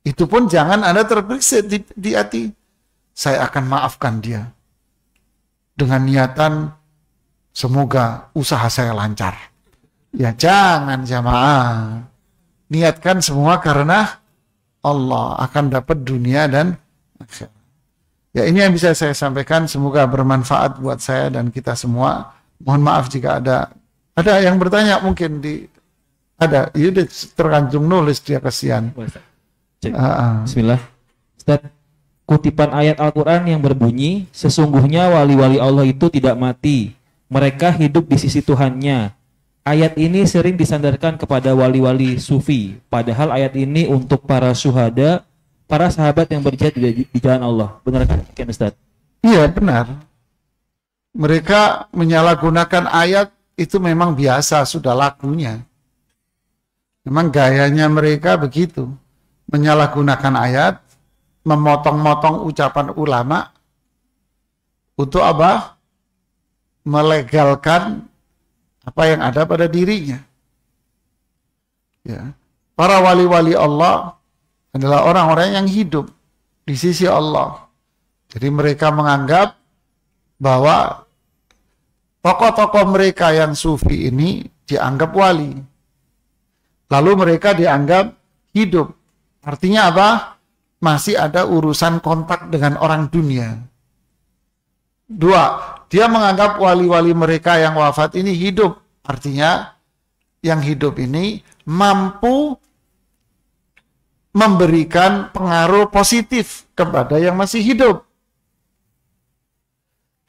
Itu pun jangan Anda terbersih di hati. Saya akan maafkan dia. Dengan niatan semoga usaha saya lancar. Ya jangan jamaah. Niatkan semua karena Allah akan dapat dunia dan akhirat. Ya ini yang bisa saya sampaikan. Semoga bermanfaat buat saya dan kita semua. Mohon maaf jika ada yang bertanya mungkin ada. Ini tergantung nulis dia kasihan. Bismillah. Ustaz, kutipan ayat Al-Quran yang berbunyi, sesungguhnya wali-wali Allah itu tidak mati, mereka hidup di sisi Tuhannya. Ayat ini sering disandarkan kepada wali-wali sufi, padahal ayat ini untuk para syuhada, para sahabat yang berjihad di jalan Allah. Benarkah demikian Ustaz? Iya benar. Mereka menyalahgunakan ayat itu memang biasa, sudah lakunya. Memang gayanya mereka begitu. Menyalahgunakan ayat, memotong-motong ucapan ulama untuk apa? Melegalkan apa yang ada pada dirinya. Ya. Para wali-wali Allah adalah orang-orang yang hidup di sisi Allah. Jadi mereka menganggap bahwa tokoh-tokoh mereka yang sufi ini dianggap wali. Lalu mereka dianggap hidup. Artinya apa? Masih ada urusan kontak dengan orang dunia. 2, dia menganggap wali-wali mereka yang wafat ini hidup. Artinya yang hidup ini mampu memberikan pengaruh positif kepada yang masih hidup.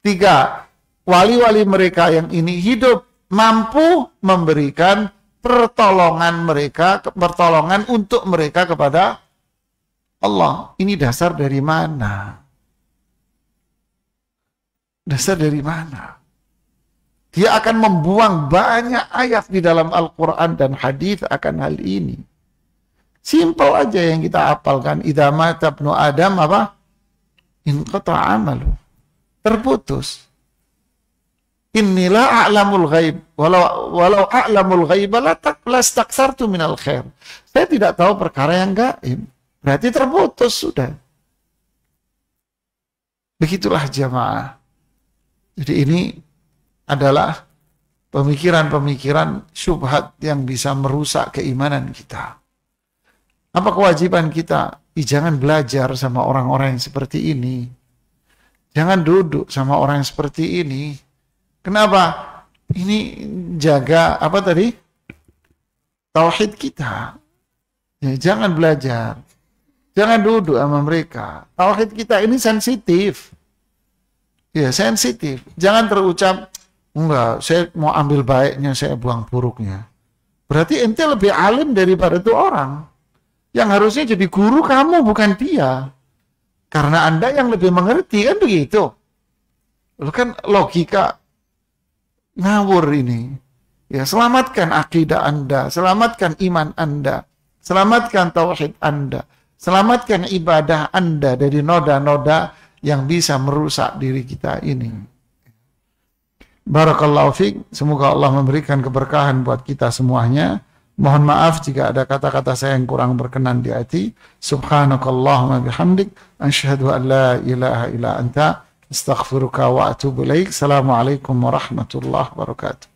3, wali-wali mereka yang ini hidup mampu memberikan pertolongan untuk mereka kepada Allah. Ini dasar dari mana? Dasar dari mana? Dia akan membuang banyak ayat di dalam Al-Quran dan hadis akan hal ini. Simpel aja yang kita hafalkan. Idza mata ibnu Adam apa? Inqata amalu. Terputus. Inilah a'lamul ghaib. Walau a'lamul ghaib lastaksartu minal khair. Saya tidak tahu perkara yang gaib. Berarti terputus sudah. Begitulah jamaah. Jadi ini adalah pemikiran-pemikiran syubhat yang bisa merusak keimanan kita. Apa kewajiban kita? Jangan belajar sama orang-orang yang seperti ini. Jangan duduk sama orang yang seperti ini. Kenapa? Ini jaga apa tadi? Tauhid kita. Ya, jangan belajar. Jangan duduk sama mereka. Tauhid kita ini sensitif. Ya, sensitif. Jangan terucap, enggak, saya mau ambil baiknya, saya buang buruknya. Berarti ente lebih alim daripada itu orang. Yang harusnya jadi guru kamu, bukan dia. Karena Anda yang lebih mengerti, kan begitu. Lu kan logika ngawur ini. Ya, selamatkan akidah Anda, selamatkan iman Anda, selamatkan tauhid Anda, selamatkan ibadah Anda dari noda-noda yang bisa merusak diri kita ini. Barakallahu fiik, semoga Allah memberikan keberkahan buat kita semuanya. Mohon maaf jika ada kata-kata saya yang kurang berkenan di hati. Subhanakallahumma bihamdik, asyhadu an la ilaha illa anta, astaghfiruka wa atubu ilaik. Assalamualaikum warahmatullahi wabarakatuh.